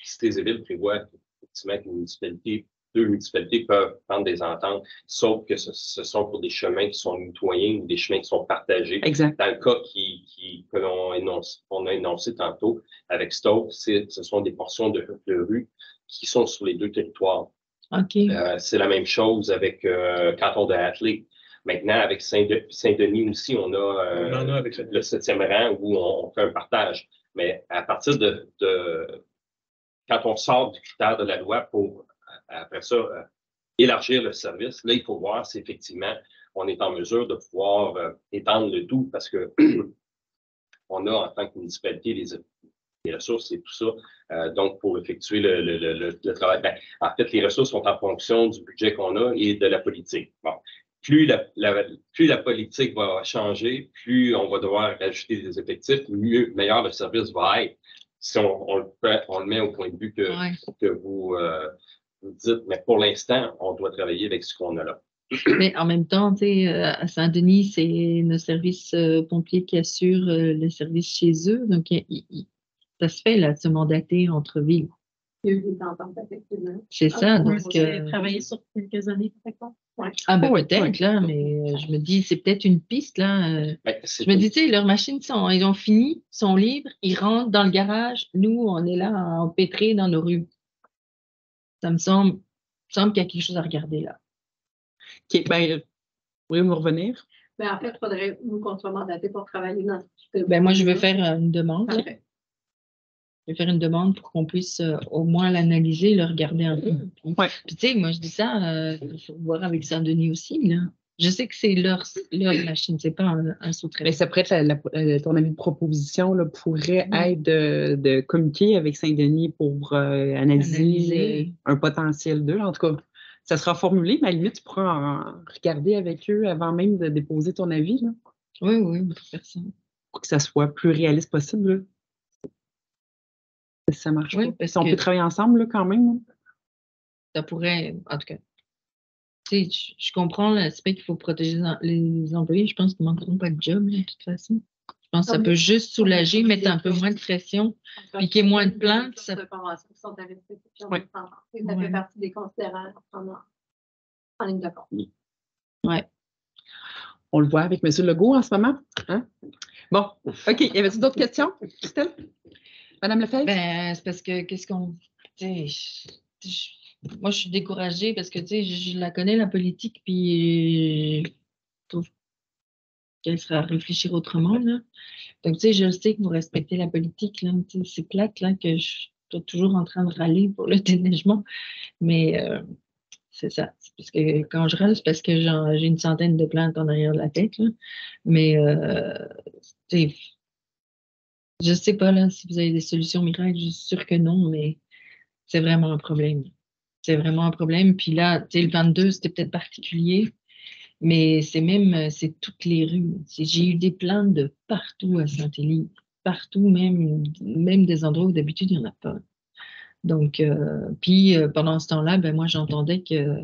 Cités et Villes prévoit effectivement que deux municipalités peuvent prendre des ententes, sauf que ce sont pour des chemins qui sont mitoyens ou des chemins qui sont partagés. Exact. Dans le cas qu'on a énoncé tantôt avec Stoke, ce sont des portions de rue qui sont sur les deux territoires. Okay. C'est la même chose avec canton de Hatley. Maintenant, avec Saint-Denis aussi, on a le 7e rang où on fait un partage. Mais à partir quand on sort du critère de la loi pour, après ça, élargir le service, là, il faut voir si effectivement on est en mesure de pouvoir étendre le tout parce que on a en tant que municipalité les ressources et tout ça. Donc, pour effectuer le travail, en fait, les ressources sont en fonction du budget qu'on a et de la politique. Bon. Plus la politique va changer, plus on va devoir rajouter des effectifs, meilleur le service va être. Si on le met au point de vue que vous dites, mais pour l'instant, on doit travailler avec ce qu'on a là. Mais en même temps, à Saint-Denis, c'est nos services pompiers qui assurent le service chez eux. Donc, ça se fait là, de se mandater entre villes. Il y a eu des ententes, effectivement. C'est ça. Donc, vous avez travaillé sur quelques années, peut-être? Ouais. Ah, ben peut-être, là, mais je me dis, c'est peut-être une piste, là. Je me dis, tu sais, leurs machines, ils ont fini, sont libres, ils rentrent dans le garage. Nous, on est là à empêtrer dans nos rues. Ça me semble qu'il y a quelque chose à regarder, là. OK, pourriez-vous revenir? En fait, il faudrait nous qu'on soit mandatés pour travailler dans ce moi, je vais faire une demande. Parfait. Je vais faire une demande pour qu'on puisse au moins l'analyser, le regarder un peu. Puis tu sais, moi, je dis ça, il faut voir avec Saint-Denis aussi, là. Je sais que c'est leur machine, c'est pas un sous-traitant. Mais ça pourrait être, ton avis de proposition là, pourrait être de communiquer avec Saint-Denis pour analyser un potentiel d'eux. En tout cas, ça sera formulé, mais à la limite, tu pourras en regarder avec eux avant même de déposer ton avis. Là. Oui, on peut faire ça. Pour que ça soit plus réaliste possible. Là. Ça marche pas. Si on peut travailler ensemble là, quand même. Là. Ça pourrait, en tout cas. Tu sais, je comprends l'aspect qu'il faut protéger les employés. Je pense qu'ils ne manqueront pas de job, là, de toute façon. Je pense que ça peut juste soulager, mettre un peu moins de pression, puis qu'il y ait moins de plaintes. Ça fait partie des considérants en ligne de compte. Oui. On le voit avec M. Legault en ce moment. Hein? Bon, OK. Y avait-il d'autres questions, Christelle? Madame Lefebvre? C'est parce que moi, je suis découragée parce que, je la connais, la politique, puis je trouve qu'elle sera à réfléchir autrement, là. Donc, je sais que vous respectez la politique, là. C'est plate, là, que je suis toujours en train de râler pour le déneigement, mais c'est ça. C'est parce que quand je râle, c'est parce que j'ai une centaine de plaintes en arrière de la tête, là. Mais, je sais pas, là, si vous avez des solutions miracles, je suis sûre que non, mais c'est vraiment un problème. C'est vraiment un problème. Puis là, le 22, c'était peut-être particulier, mais c'est toutes les rues. J'ai eu des plaintes de partout à Saint-Élie, partout, même des endroits où d'habitude, il n'y en a pas. Donc, puis pendant ce temps-là, ben, moi, j'entendais que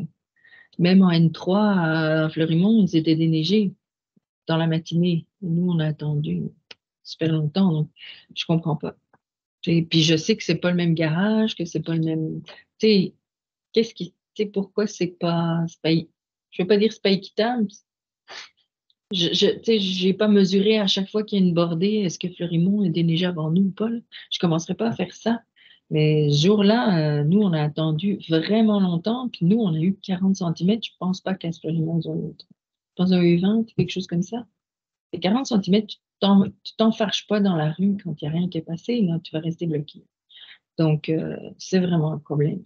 même en N3 à Fleurimont, ils étaient déneigés dans la matinée. Nous, on a attendu super longtemps, donc je comprends pas. Puis je sais que c'est pas le même garage, que c'est pas le même. Pourquoi c'est pas, je veux pas dire c'est pas équitable. J'ai pas mesuré à chaque fois qu'il y a une bordée, est-ce que Fleurimont est déneigé avant nous ou pas, là? Je commencerai pas à faire ça. Mais ce jour-là, nous, on a attendu vraiment longtemps, puis nous, on a eu 40 cm. Je pense pas qu'à Fleurimont, ils ont eu. Je pense qu'ils ont eu 20, quelque chose comme ça. Et 40 cm, tu t'enfarges pas dans la rue quand il n'y a rien qui est passé, là, tu vas rester bloqué. Donc, c'est vraiment un problème.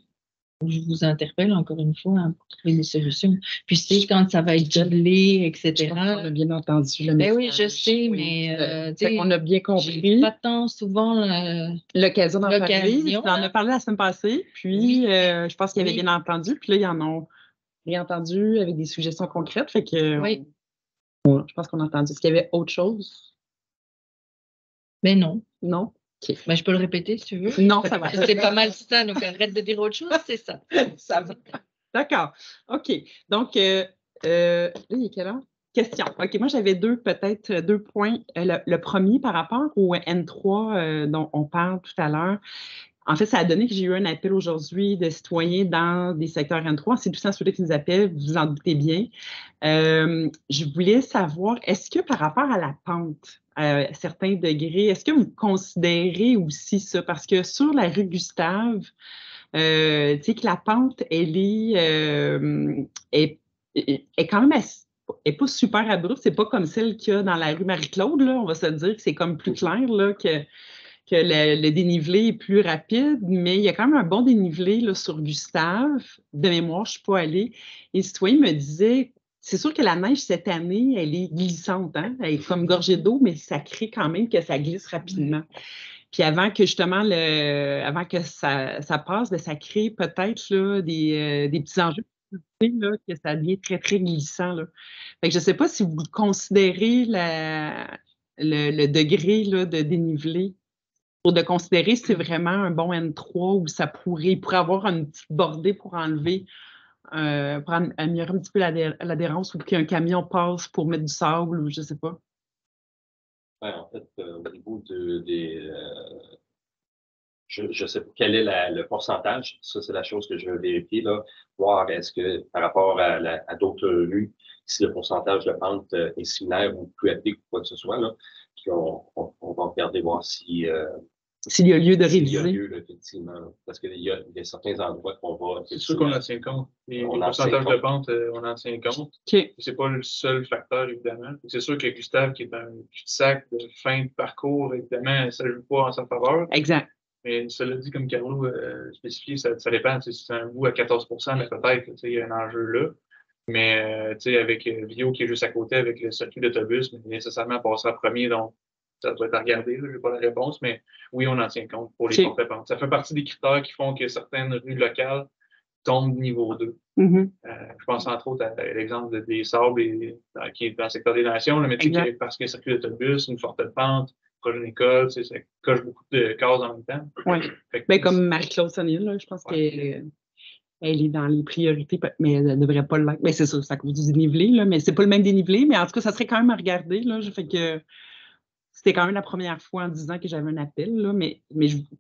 Je vous interpelle encore une fois pour trouver des solutions. Puis, c'est quand ça va être gelé, etc. On a bien entendu le Ben message. oui, je sais, mais on a bien compris. Pas tant souvent l'occasion d'en parler. l'occasion, On en a parlé la semaine passée, puis je pense qu'il avait Oui. bien entendu. Puis là, ils en ont réentendu avec des suggestions concrètes. Fait que Oui. je pense qu'on a entendu. Est-ce qu'il y avait autre chose? Mais non. Non? OK. Ben, je peux le répéter si tu veux. Non, ça va. C'est pas mal ça, donc arrête de dire autre chose, c'est ça. Ça va. D'accord. OK. Donc, là, il est quelle heure? Question. OK, moi, j'avais peut-être deux points. Le premier, par rapport au N3 dont on parle tout à l'heure. En fait, ça a donné que j'ai eu un appel aujourd'hui de citoyens dans des secteurs N3. C'est tout ça, ceux-là qui nous appellent, vous vous en doutez bien. Je voulais savoir, est-ce que par rapport à la pente, à certains degrés, est-ce que vous considérez aussi ça? Parce que sur la rue Gustave, tu sais que la pente, elle est quand même est pas super abrupte. C'est pas comme celle qu'il y a dans la rue Marie-Claude, là. On va se dire que c'est comme plus clair, là, que le dénivelé est plus rapide, mais il y a quand même un bon dénivelé là, sur Gustave. De mémoire, je ne suis pas allée. Et le citoyen me disait, c'est sûr que la neige cette année, elle est glissante, hein? Elle est comme gorgée d'eau, mais ça crée quand même que ça glisse rapidement. Puis avant que justement, avant que ça passe, bien, ça crée peut-être là, des petits enjeux. Là, que ça devient très, très glissant. Là. Fait que je ne sais pas si vous considérez le degré là, de dénivelé pour de considérer si c'est vraiment un bon N3 ou il pourrait avoir une petite bordée pour enlever, pour améliorer un petit peu l'adhérence ou qu'un camion passe pour mettre du sable ou je ne sais pas. Ouais, en fait, au niveau je ne sais pas quel est le pourcentage. Ça, c'est la chose que je veux vérifier, là. Voir est-ce que par rapport à d'autres rues, si le pourcentage de pente est similaire ou plus élevé que quoi que ce soit, là. Puis on va regarder voir si s'il y a lieu de s'il y a réviser. lieu, là, effectivement. Parce qu'il y a certains endroits qu'on va. C'est sûr qu'on en tient compte. Les On en pourcentages tient de pente, on en tient compte. OK. C'est pas le seul facteur, évidemment. C'est sûr que Gustave, qui est un cul-de-sac de fin de parcours, évidemment, ça ne joue pas en sa faveur. Exact. Mais cela dit, comme Carlo spécifié, ça dépend. Si c'est un bout à 14 mais peut-être il y a un enjeu là. Mais avec Vio qui est juste à côté avec le circuit d'autobus, mais nécessairement passera premier, donc ça doit être à regarder. Je n'ai pas la réponse, mais oui, on en tient compte pour les portes pentes. Ça fait partie des critères qui font que certaines rues locales tombent niveau 2. Mm-hmm. Je pense entre autres à l'exemple des Sables qui est dans le secteur des Nations, mais parce qu'il y a un circuit d'autobus, une forte pente, proche d'une école, ça coche beaucoup de cases en même temps. Oui. Comme Marie-Claude Sonil, je pense qu'elle est dans les priorités, mais elle ne devrait pas l'être. Mais c'est ça, c'est à cause du dénivelé, là, mais c'est pas le même dénivelé, mais en tout cas, ça serait quand même à regarder. Là, fait que c'était quand même la première fois en 10 ans que j'avais un appel, là, mais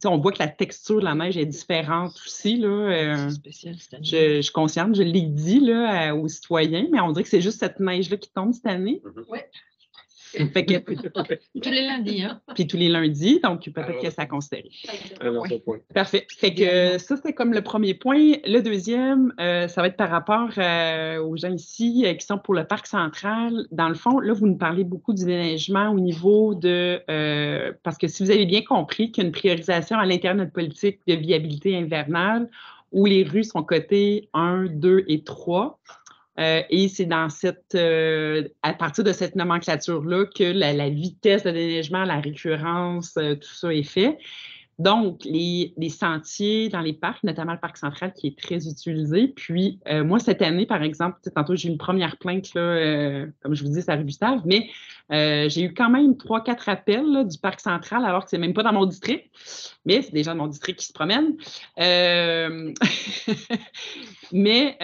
on voit que la texture de la neige est différente aussi. Là, c'est spécial cette année. Je suis consciente, je l'ai dit là, aux citoyens, mais on dirait que c'est juste cette neige-là qui tombe cette année. Oui. Fait que, Tous les lundis, hein? puis tous les lundis, donc peut-être que ça considère. Alors, ce point. Parfait. Fait que ça, c'est comme le premier point. Le deuxième, ça va être par rapport aux gens ici qui sont pour le parc central. Dans le fond, là, vous nous parlez beaucoup du déneigement au niveau de... parce que si vous avez bien compris qu'il y a une priorisation à l'intérieur de notre politique de viabilité hivernale où les rues sont cotées 1, 2 et 3. Et c'est dans à partir de cette nomenclature-là que la vitesse de déneigement, la récurrence, tout ça est fait. Donc, les sentiers dans les parcs, notamment le parc central qui est très utilisé. Puis, moi, cette année, par exemple, tantôt, j'ai eu une première plainte, là, comme je vous dis, c'est à rue Gustave, mais j'ai eu quand même 3-4 appels là, du parc central, alors que c'est même pas dans mon district, mais c'est des gens de mon district qui se promènent. Mais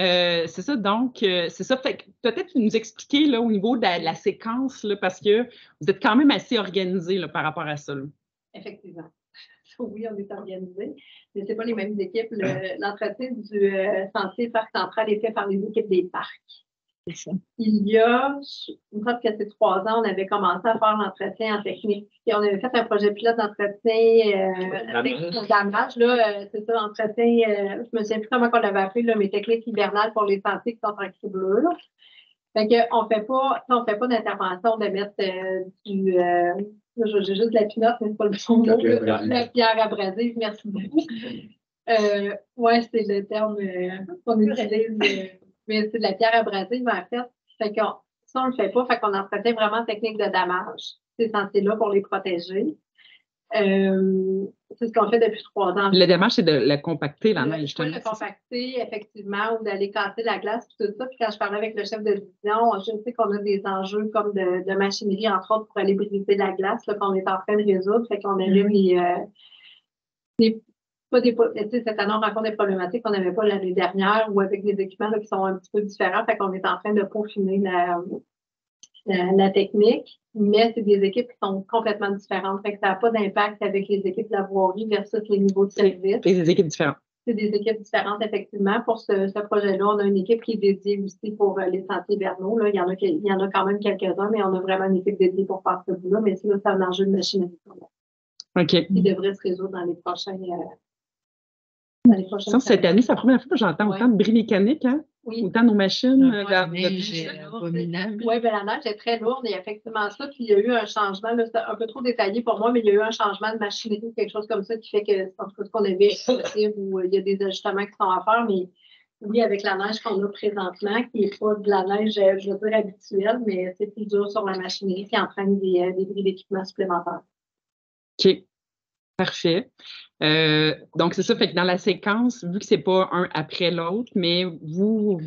c'est ça, donc, c'est ça. Fait que peut-être nous expliquer là, au niveau de la séquence, là, parce que vous êtes quand même assez organisé là, par rapport à ça. Là. Effectivement. Oui, on est organisé, mais ce n'est pas les mêmes équipes. L'entretien du sentier parc central est fait par les équipes des parcs. Il y a, une fois que c'est 3 ans, on avait commencé à faire l'entretien en technique. Et on avait fait un projet pilote d'entretien damage. C'est ça, entretien, je ne me souviens plus comment on l'avait appelé, là, mais technique hivernale pour les sentiers qui sont en cri bleu. Là. Fait qu'on ne fait pas d'intervention de mettre j'ai juste la pinotte, mais c'est pas le bon mot. La pierre abrasive, merci beaucoup. Oui, c'est le terme qu'on utilise. Mais c'est de la pierre abrasive, en fait. Fait que ça, on ne le fait pas. Fait qu'on entretient vraiment technique de damage. Ces sentiers-là pour les protéger. C'est ce qu'on fait depuis 3 ans. Le démarche, c'est de la compacter, la neige, justement. De compacter, effectivement, ou d'aller casser la glace, tout ça. Puis quand je parlais avec le chef de division, je sais qu'on a des enjeux comme de machinerie, entre autres, pour aller briser la glace, là, qu'on est en train de résoudre. Fait qu'on avait cette année, on rencontre des problématiques qu'on n'avait pas l'année dernière ou avec des équipements là, qui sont un petit peu différents. Fait qu'on est en train de peaufiner la technique, mais c'est des équipes qui sont complètement différentes. Fait que ça n'a pas d'impact avec les équipes de la voirie versus les niveaux de service. C'est des équipes différentes. C'est des équipes différentes, effectivement. Pour ce projet-là, on a une équipe qui est dédiée aussi pour les sentiers hivernaux. Là. Il y en a quand même quelques-uns, mais on a vraiment une équipe dédiée pour faire ce bout-là. Mais ça, c'est un enjeu de machinerie. OK. Qui devrait se résoudre dans les prochains. Cette année, c'est la première fois que j'entends autant de bris mécaniques, hein? Oui. Autant nos machines. La neige est abominable. Oui, bien, la neige est très lourde et effectivement ça. Puis il y a eu un changement, là, c'est un peu trop détaillé pour moi, mais il y a eu un changement de machinerie, quelque chose comme ça qui fait que c'est en tout cas ce qu'on avait possible où il y a des ajustements qui sont à faire. Mais oui, avec la neige qu'on a présentement, qui n'est pas de la neige, je veux dire, habituelle, mais c'est plus dur sur la machinerie qui entraîne des bris d'équipement supplémentaires. OK. Parfait. Donc, c'est ça. Fait que dans la séquence, vu que c'est pas un après l'autre, mais vous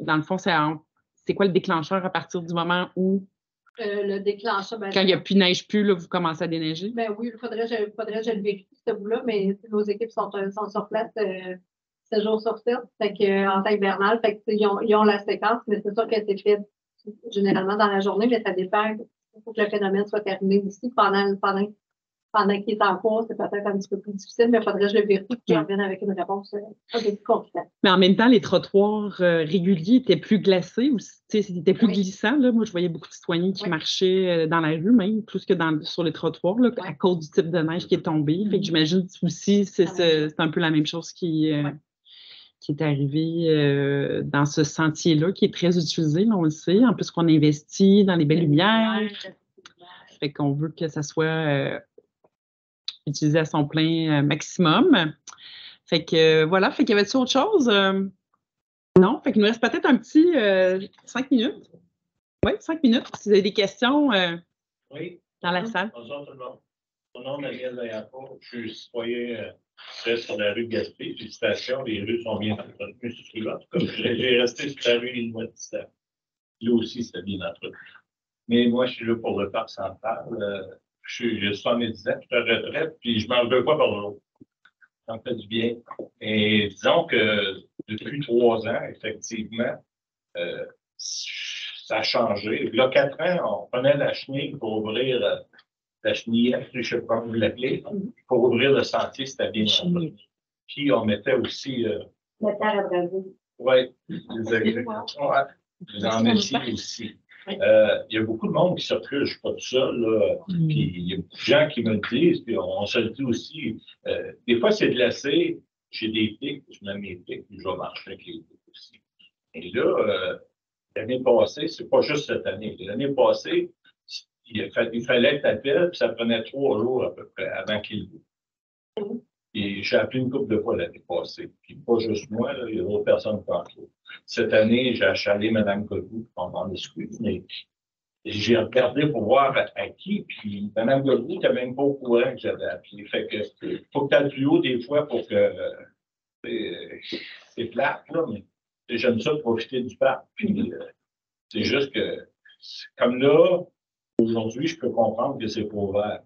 dans le fond, c'est quoi le déclencheur à partir du moment où le déclencheur, quand il n'y a plus de neige plus, là, vous commencez à déneiger? Ben oui, il faudrait que je le vérifie, ce bout-là, mais nos équipes sont sur place 7 jours sur 7, fait que, en temps hivernal, fait que, ils ont la séquence, mais c'est sûr qu'elle s'est faite généralement dans la journée, mais ça dépend. Il faut que le phénomène soit terminé ici pendant qu'il est en cours, c'est peut-être un petit peu plus difficile, mais il faudrait que je le vérifie et que je revienne avec une réponse un peu plus concrète. Mais en même temps, les trottoirs réguliers étaient plus glacés ou c'était plus glissant. Là. Moi, je voyais beaucoup de citoyens qui marchaient dans la rue, même plus que sur les trottoirs, là, à cause du type de neige qui est tombé. Fait que j'imagine aussi c'est un peu la même chose qui est arrivé dans ce sentier-là, qui est très utilisé, là, on le sait. En plus qu'on investit dans les belles lumières. Fait qu'on veut que ça soit utilisé à son plein maximum. Fait que voilà, fait qu'il y avait-tu autre chose? Non? Fait qu'il nous reste peut-être un petit 5 minutes. Oui, 5 minutes. Si vous avez des questions dans la salle. Bonjour tout le monde. Mon nom est Daniel Vaillancourt. Je suis citoyen sur la rue de Gaspé. Félicitations, les rues sont bien entretenues sur ce rue-là. En tout cas, j'ai resté sur la rue Linois-Tissot. Là aussi, c'était bien entretenu. Mais moi, je suis là pour le parc central. J'ai 70 ans, je suis en retraite, puis je ne m'en veux pas par l'eau. Ça me fait du bien. Et disons que depuis 3 ans, effectivement, ça a changé. Il y a 4 ans, on prenait la chenille pour ouvrir la chenillette, je ne sais pas comment vous l'appelez, pour ouvrir le sentier, c'était bien entretenu. Puis on mettait aussi. La terre abrasive. Oui, les agriculteurs. Vous en mettiez aussi. Oui. Il y a beaucoup de monde qui se recule, je ne suis pas tout seul, là. Puis il y a beaucoup de gens qui me le disent, puis on se le dit aussi. Des fois, c'est glacé, j'ai des pics, je mets mes pics, puis je vais marcher avec les pics aussi. Et là, l'année passée, c'est pas juste cette année. L'année passée, il fallait que tu appelles, puis ça prenait 3 jours à peu près avant qu'il bouge. Et j'ai appelé une couple de fois l'année passée. Puis pas juste moi, là, il y a d'autres personnes qui parlent. Cette année, j'ai achalé Mme Godbout, on m'en excuse, mais j'ai regardé pour voir à qui, puis Mme Godbout n'était même pas au courant que j'avais appelé. Fait que faut que tu ailles plus haut des fois pour que c'est plate, là, mais j'aime ça profiter du parc. Puis c'est juste que, comme là, aujourd'hui, je peux comprendre que c'est pas ouvert.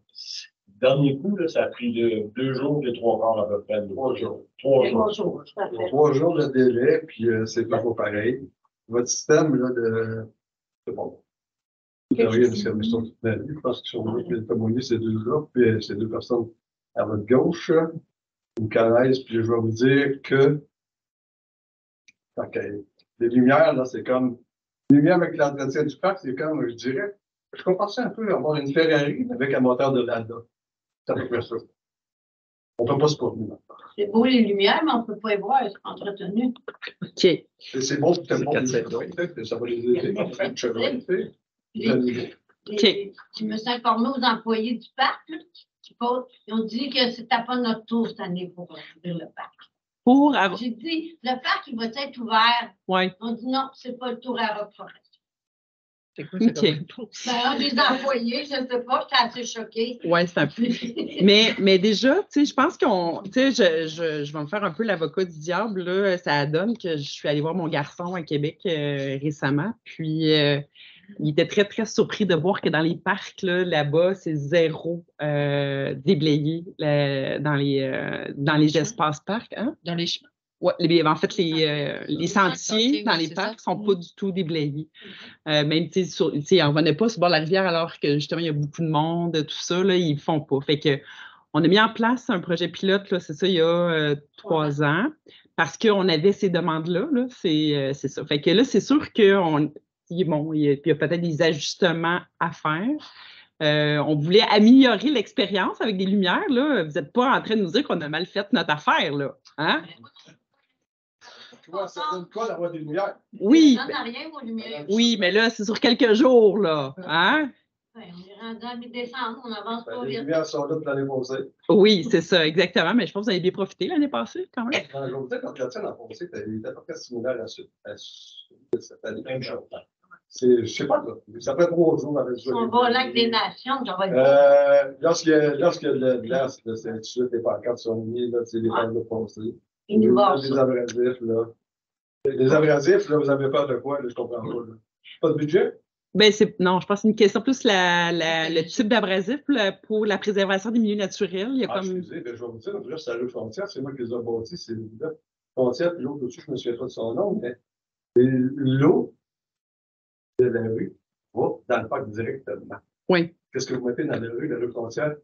Le dernier coup, là, ça a pris 2 jours et 3 quarts à peu près. 3 jours. 3 3 jours. jours. 3 jours de délai, puis c'est pas pareil. Votre système, là, c'est bon. Vous avez une service toute la vie. Je pense que sur vous, qui êtes témoigné ces 2 jours, puis ces 2 personnes à votre gauche, vous me connaissent, puis je vais vous dire que les lumières, là, c'est comme. Les lumières avec l'entretien du parc, c'est comme, je dirais, je comprends ça un peu avoir une Ferrari avec un moteur de Lada. C'est à peu près ça. On ne peut pas se promener. C'est beau les lumières, mais on ne peut pas les voir, elles sont entretenues. OK. C'est bon pour tout le monde. C'est Ça va les aider. Je me suis informée aux employés du parc, là, ils ont dit que c'était pas notre tour cette année pour ouvrir le parc. J'ai dit, le parc, il va être ouvert. Ouais. On dit non, c'est pas le tour à Rock Forest. OK. Un des employés, je ne sais pas, j'étais assez choquée. Oui, c'est un peu. Mais déjà, tu sais, je pense tu sais, je vais me faire un peu l'avocat du diable, là. Ça donne que je suis allée voir mon garçon à Québec récemment, puis il était très, très surpris de voir que dans les parcs, là-bas, c'est 0 déblayé dans les espaces parcs. Hein? Dans les chemins. Ouais, en fait, les sentiers dans les parcs ne sont pas du tout déblayés. Même, tu sais, ils n'en revenaient pas sur le bord de la rivière alors que, justement, il y a beaucoup de monde, tout ça, là, ils ne font pas. Fait que, on a mis en place un projet pilote, là, c'est ça, il y a 3 ans, parce qu'on avait ces demandes-là, là, c'est ça. Fait que là, c'est sûr qu'il il y a peut-être des ajustements à faire. On voulait améliorer l'expérience avec des lumières, là. Vous n'êtes pas en train de nous dire qu'on a mal fait notre affaire, là. Hein? Ça donne quoi d'avoir des lumières? Oui. Ça donne rien aux lumières. Oui, mais là, c'est sur quelques jours, là. Hein? Ouais, on est rendu à mi-décembre, on avance pas Les vite. lumières sont là pour l'année passée. Oui, c'est ça, exactement. Mais je pense que vous avez bien profité l'année passée, quand même. Dans la journée, quand l'entretien l'an passé, il était à peu près similaire à cette année. Même chose. Je ne sais pas, là. Ça fait 3 jours avec ça. On va au lac des Nations, ça va être Lorsqu'il y a de la glace, là, c'est tout de suite, les pancartes sont mises, là, c'est les pancartes de passé. Il nous va. Les abrasifs, là. Les abrasifs, là, vous avez peur de quoi, là, je comprends pas, là. Pas de budget? Ben, non, je pense que c'est une question plus le type d'abrasif là, pour la préservation des milieux naturels. Il y a comme... Excusez, ben, je vais vous dire, là, c'est la rue Frontière, c'est moi qui les ai bâtis, c'est là. Frontière, puis l'autre au-dessus, je me souviens pas de son nom, mais l'eau de la rue va dans le parc directement. Oui. Qu'est-ce que vous mettez dans la rue Frontière,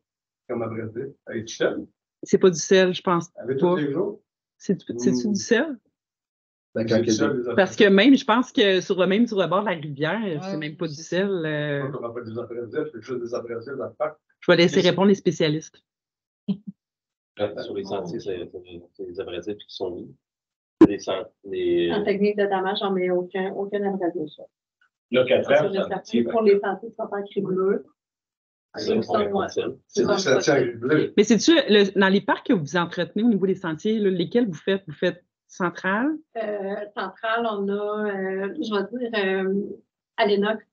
comme abrasif? Avec du sel? C'est pas du sel, je pense. Avec tous les jours? C'est-tu du sel? Parce que même, je pense que sur le bord de la rivière, c'est même pas du sel. On ne pas des abrasifs, c'est juste des abrasifs dans le parc. Je vais laisser répondre les spécialistes. Sur les sentiers, c'est des abrasifs qui sont mis. En technique de damage, on ne met aucun abrasif. Locataire, pour les sentiers qui sont en cri bleu. C'est des sentiers bleus. Mais c'est-tu, dans les parcs que vous entretenez au niveau des sentiers, là, lesquels vous faites? Vous faites Centrale? Centrale, on a, je vais dire, à l'Enox,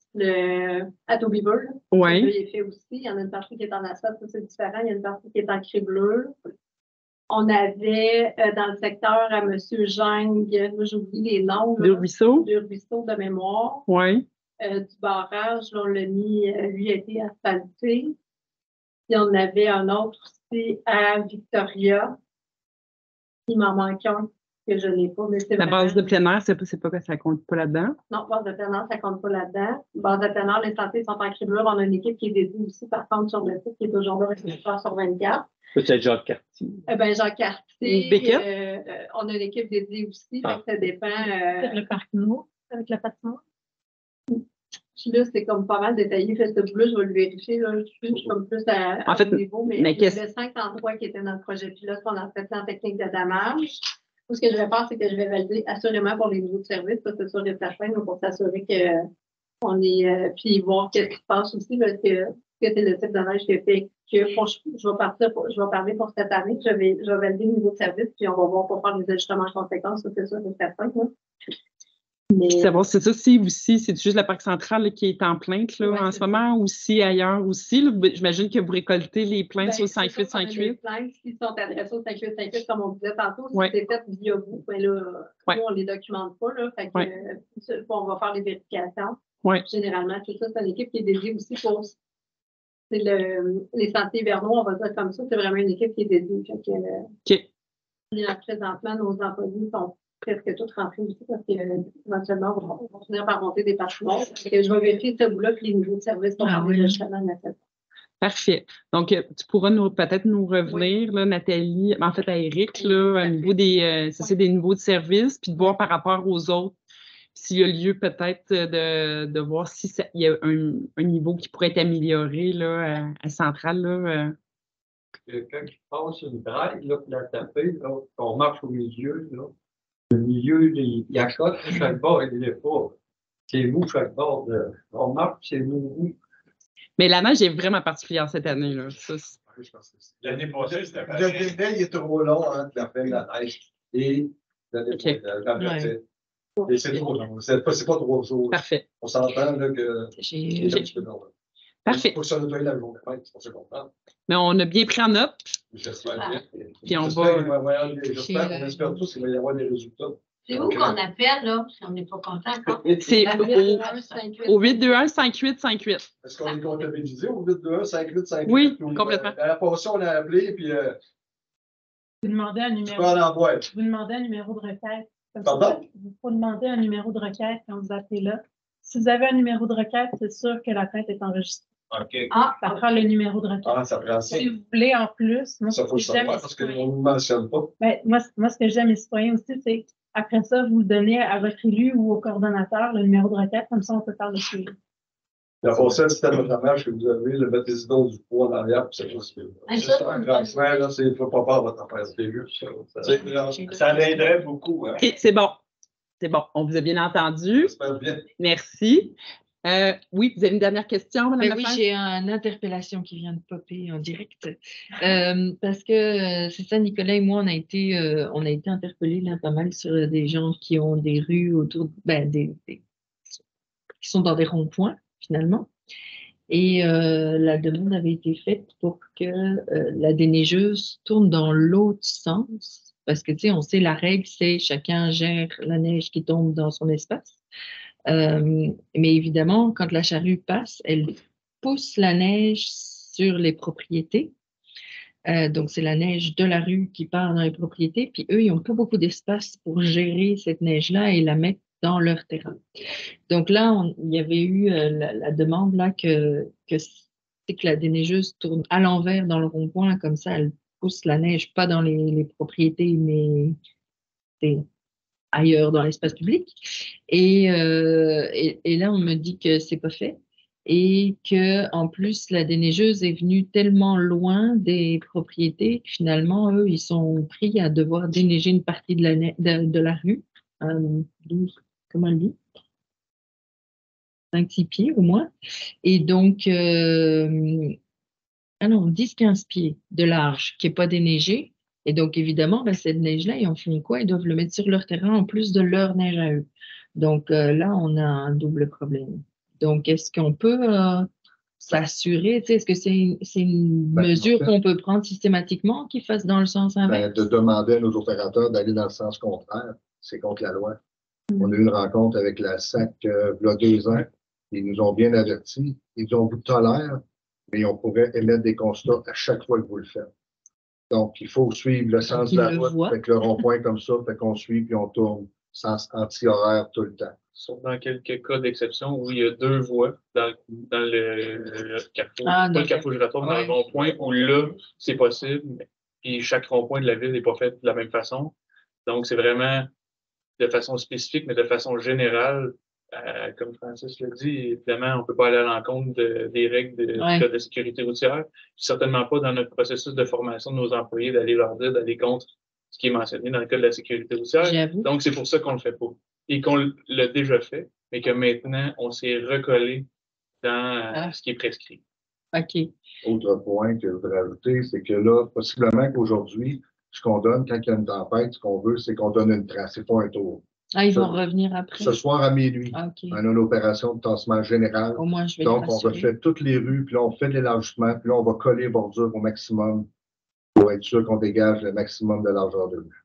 à Tobiver. Oui. Il est fait aussi. Il y en a une partie qui est en asphalte, ça c'est différent. Il y a une partie qui est en cri bleu. On avait dans le secteur à M. Jang, j'oublie les noms. Du ruisseau? Du ruisseau de mémoire. Oui. Du barrage, là, on l'a mis, lui a été asphalté. Puis on avait un autre aussi à Victoria. Il m'en manque un que je n'ai pas. Mais c'est la vraiment... base de plein air, c'est pas que ça compte pas là-dedans? Non, base de plein air, ça compte pas là-dedans. Base de plein air, les sentiers sont en criblure. On a une équipe qui est dédiée aussi, par contre, sur le site, qui est toujours là, 24 sur 24. Peut-être Jacques Cartier. Jacques Cartier. On a une équipe dédiée aussi, donc ça dépend. Le parc Nord, avec la patinoire. Puis là, c'est comme pas mal détaillé. Fait ce bout-là, je vais le vérifier. Là. Je suis comme plus à En fait, ce niveau, mais mais il y avait 5 endroits qui étaient dans le projet pilote qu'on a fait en technique de damage. Tout ce que je vais faire, c'est que je vais valider assurément pour les niveaux de service, ça c'est sûr et certain, mais pour s'assurer qu'on est, puis voir qu'est-ce qui se passe aussi, parce que c'est le type de neige qui a fait que je vais parler pour cette année, je vais valider le niveau de service, puis on va voir pour faire les ajustements en conséquence, ça c'est sûr et certain. Là. Puis savoir, c'est ça, si aussi, c'est juste le parc central là, qui est en plainte là, en ce moment, ou si ailleurs aussi. Là, j'imagine que vous récoltez les plaintes sur le 5858. Les plaintes qui sont adressées au 5858, comme on disait tantôt, si Ouais. c'est fait via vous, mais là, nous, on les documente pas, là. Fait que, on va faire les vérifications. Ouais. Généralement, tout ça, c'est une équipe qui est dédiée aussi pour les sentiers hivernaux, on va dire comme ça, c'est vraiment une équipe qui est dédiée. Fait que, présentement, nos employés sont presque tous rentrés aussi parce qu'éventuellement, on va finir par monter des parchemins. Je vais vérifier ce bout-là puis les niveaux de service pour faire des ajustements nécessaires. Parfait. Donc, tu pourras peut-être nous revenir, là, Nathalie, en fait, à Éric, là, au niveau des niveaux de service, puis de voir par rapport aux autres s'il y a lieu peut-être de voir s'il y a un niveau qui pourrait être amélioré là, à Centrale. Là, Quand il passe une drague, là, pour la taper, là, on marche au milieu, là. Le milieu, il accote, chaque bord, il n'est pas. C'est mou, chaque bord. On marche, c'est mou. Mais la neige est vraiment particulière cette année. Là. L'année passée, c'était pas. Le délai est trop long entre la fin de la neige et l'année prochaine. Et c'est trop long. C'est pas 3 jours. Parfait. On s'entend là, que J'ai- c'est un petit peu long. Parfait. Il faut que ça nettoie la journée. C'est pour ça qu'on parle. Mais on a bien pris en note. J'espère bien. Puis on J'espère qu'on espère tous qu'il va y avoir des résultats. C'est où qu'on appelle, là, si on n'est pas content encore? C'est au 821-5858. Est-ce qu'on est comptabilisé au 821-5858? Oui, complètement. À la fois, on a appelé, puis Vous demandez un tu numéro. peux aller en boîte. Vous demandez un numéro de requête. Pardon? Il faut demander un numéro de requête quand vous appelez là. Si vous avez un numéro de requête, c'est sûr que la plainte est enregistrée. OK. Ça prend le numéro de requête. Ah, ça prend ça. Si vous voulez en plus, moi, Ça, faut le ce que j'aime savoir les parce qu'on citoyens- ne mentionne pas. Ben, moi, ce que j'aime les citoyens aussi, c'est après ça, vous donnez à votre élu ou au coordonnateur le numéro de requête, comme ça, on peut faire le suivi. La foncée, le système de ramage que vous avez, le mettre les idons du poids en arrière, puis c'est juste ça, un grand frère, là, il ne faut pas peur votre affaire. C'est vieux, ça. Ça l'aiderait beaucoup. Hein? OK, c'est bon. C'est bon. On vous a bien entendu. J'espère bien. Merci. Oui, vous avez une dernière question, Mme Ben oui, Lefebvre? j'ai une interpellation qui vient de popper en direct. Parce que c'est ça, Nicolas et moi, on a été interpellés là, pas mal sur des gens qui ont des rues autour, qui sont dans des ronds-points, finalement. Et la demande avait été faite pour que la déneigeuse tourne dans l'autre sens. Parce que, tu sais, on sait, la règle, c'est chacun gère la neige qui tombe dans son espace. Mais évidemment, quand la charrue passe, elle pousse la neige sur les propriétés. Donc, c'est la neige de la rue qui part dans les propriétés. Puis eux, ils n'ont pas beaucoup d'espace pour gérer cette neige-là et la mettre dans leur terrain. Donc là, il y avait eu la demande là que la déneigeuse tourne à l'envers dans le rond-point, comme ça, elle pousse la neige pas dans les propriétés, mais ailleurs dans l'espace public. Et là, on me dit que c'est pas fait et que en plus, la déneigeuse est venue tellement loin des propriétés que finalement, eux, ils sont pris à devoir déneiger une partie de la rue. 12, comment on dit? 5-6 pieds au moins. Et donc, 10-15 pieds de large qui n'est pas déneigé. Et donc, évidemment, cette neige-là, ils en font quoi? Ils doivent le mettre sur leur terrain en plus de leur neige à eux. Donc, là, on a un double problème. Donc, est-ce qu'on peut s'assurer, est-ce que c'est une mesure qu'on peut prendre systématiquement qui fasse dans le sens inverse? De demander à nos opérateurs d'aller dans le sens contraire, c'est contre la loi. On a eu une rencontre avec la SAC il y a 2 ans. Ils nous ont bien avertis. Ils ont vous tolère, mais on pourrait émettre des constats à chaque fois que vous le faites. Donc, il faut suivre le sens de la route avec le rond-point comme ça, fait qu'on suit puis on tourne sens anti-horaire tout le temps. Sauf dans quelques cas d'exception où il y a 2 voies dans le carrefour, pas le carrefour giratoire, dans le rond-point où là, c'est possible. Puis chaque rond-point de la ville n'est pas fait de la même façon. Donc, c'est vraiment de façon spécifique, mais de façon générale, comme Francis l'a dit, évidemment, on ne peut pas aller à l'encontre des règles de sécurité routière. Certainement pas dans notre processus de formation de nos employés d'aller leur dire d'aller contre ce qui est mentionné dans le code de la sécurité routière. Donc, c'est pour ça qu'on ne le fait pas. Et qu'on l'a déjà fait, mais que maintenant, on s'est recollé dans ce qui est prescrit. OK. Autre point que je voudrais ajouter, c'est que là, possiblement qu'aujourd'hui, ce qu'on donne quand il y a une tempête, ce qu'on veut, c'est qu'on donne une trace, c'est pas un tour. Ah, ils vont revenir après? Ce soir à minuit, okay. On a une opération de tassement général. Au moins, je vais Donc, on refait toutes les rues, puis là, on fait de l'élargissement, puis là, on va coller les bordures au maximum pour être sûr qu'on dégage le maximum de largeur de rue.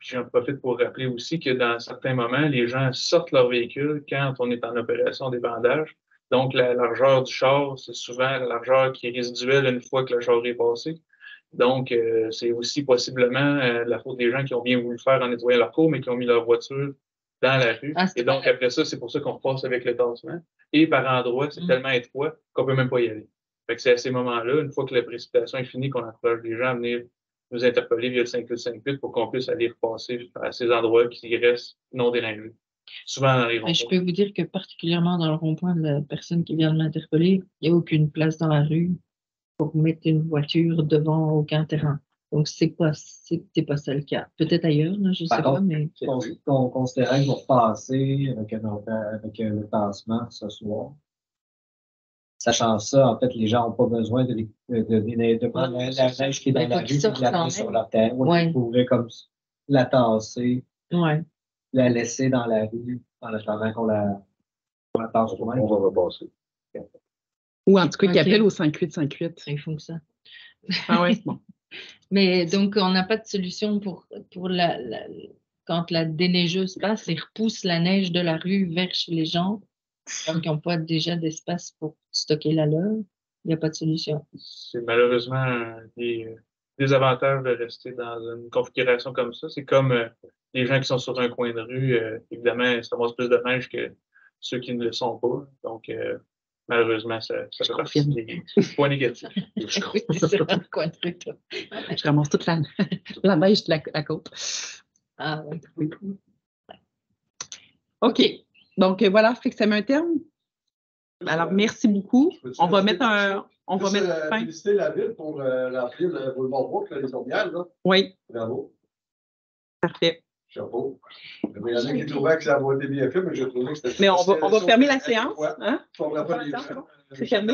J'en profite pour rappeler aussi que dans certains moments, les gens sortent leur véhicule quand on est en opération d'ébandage. Donc, la largeur du char, c'est souvent la largeur qui est résiduelle une fois que le char est passé. Donc, c'est aussi possiblement la faute des gens qui ont bien voulu faire en nettoyant leur cour, mais qui ont mis leur voiture dans la rue. Et donc, après ça, c'est pour ça qu'on repasse avec le tassement. Et par endroits, c'est tellement étroit qu'on peut même pas y aller. Fait que c'est à ces moments-là, une fois que la précipitation est finie, qu'on encourage les gens à venir nous interpeller via le 5858 pour qu'on puisse aller repasser à ces endroits qui restent non dérangés. Souvent dans les ronds-points. Je peux vous dire que particulièrement dans le rond-point de la personne qui vient de m'interpeller, il n'y a aucune place dans la rue pour mettre une voiture devant aucun terrain. Donc, c'est pas ça le cas. Peut-être ailleurs, là, je ne sais pas, mais... Considérant que vous repassez avec le tassement ce soir, sachant ça, en fait, les gens n'ont pas besoin de prendre la neige qui est dans la rue et de la mettre sur leur terre. Ils pourraient comme la tasser, la laisser dans la rue en attendant qu'on la tasse. On va repasser. Ou en tout cas, qui appelle au 5858. Ils font ça. Ah oui, c'est bon. Mais donc, on n'a pas de solution pour quand la déneigeuse passe et repousse la neige de la rue vers chez les gens, donc ils n'ont pas déjà d'espace pour stocker la leur. Il n'y a pas de solution. C'est malheureusement des désavantages de rester dans une configuration comme ça. C'est comme les gens qui sont sur un coin de rue, évidemment, ça ramasse plus de neige que ceux qui ne le sont pas. Donc, malheureusement, ça fait partie des points négatifs. Je ramasse toute la neige de la côte. Ah oui. OK. Donc, voilà, fait que ça met un terme. Alors, merci beaucoup. On va mettre fin. Féliciter la ville pour remplir le boulevard Brook, les Aubières, là. Oui. Bravo. Parfait. Chapeau. Il y en a qui trouvaient que ça avait été bien fait, mais je trouvais que c'était... Mais on va fermer la séance. Hein? C'est fermé.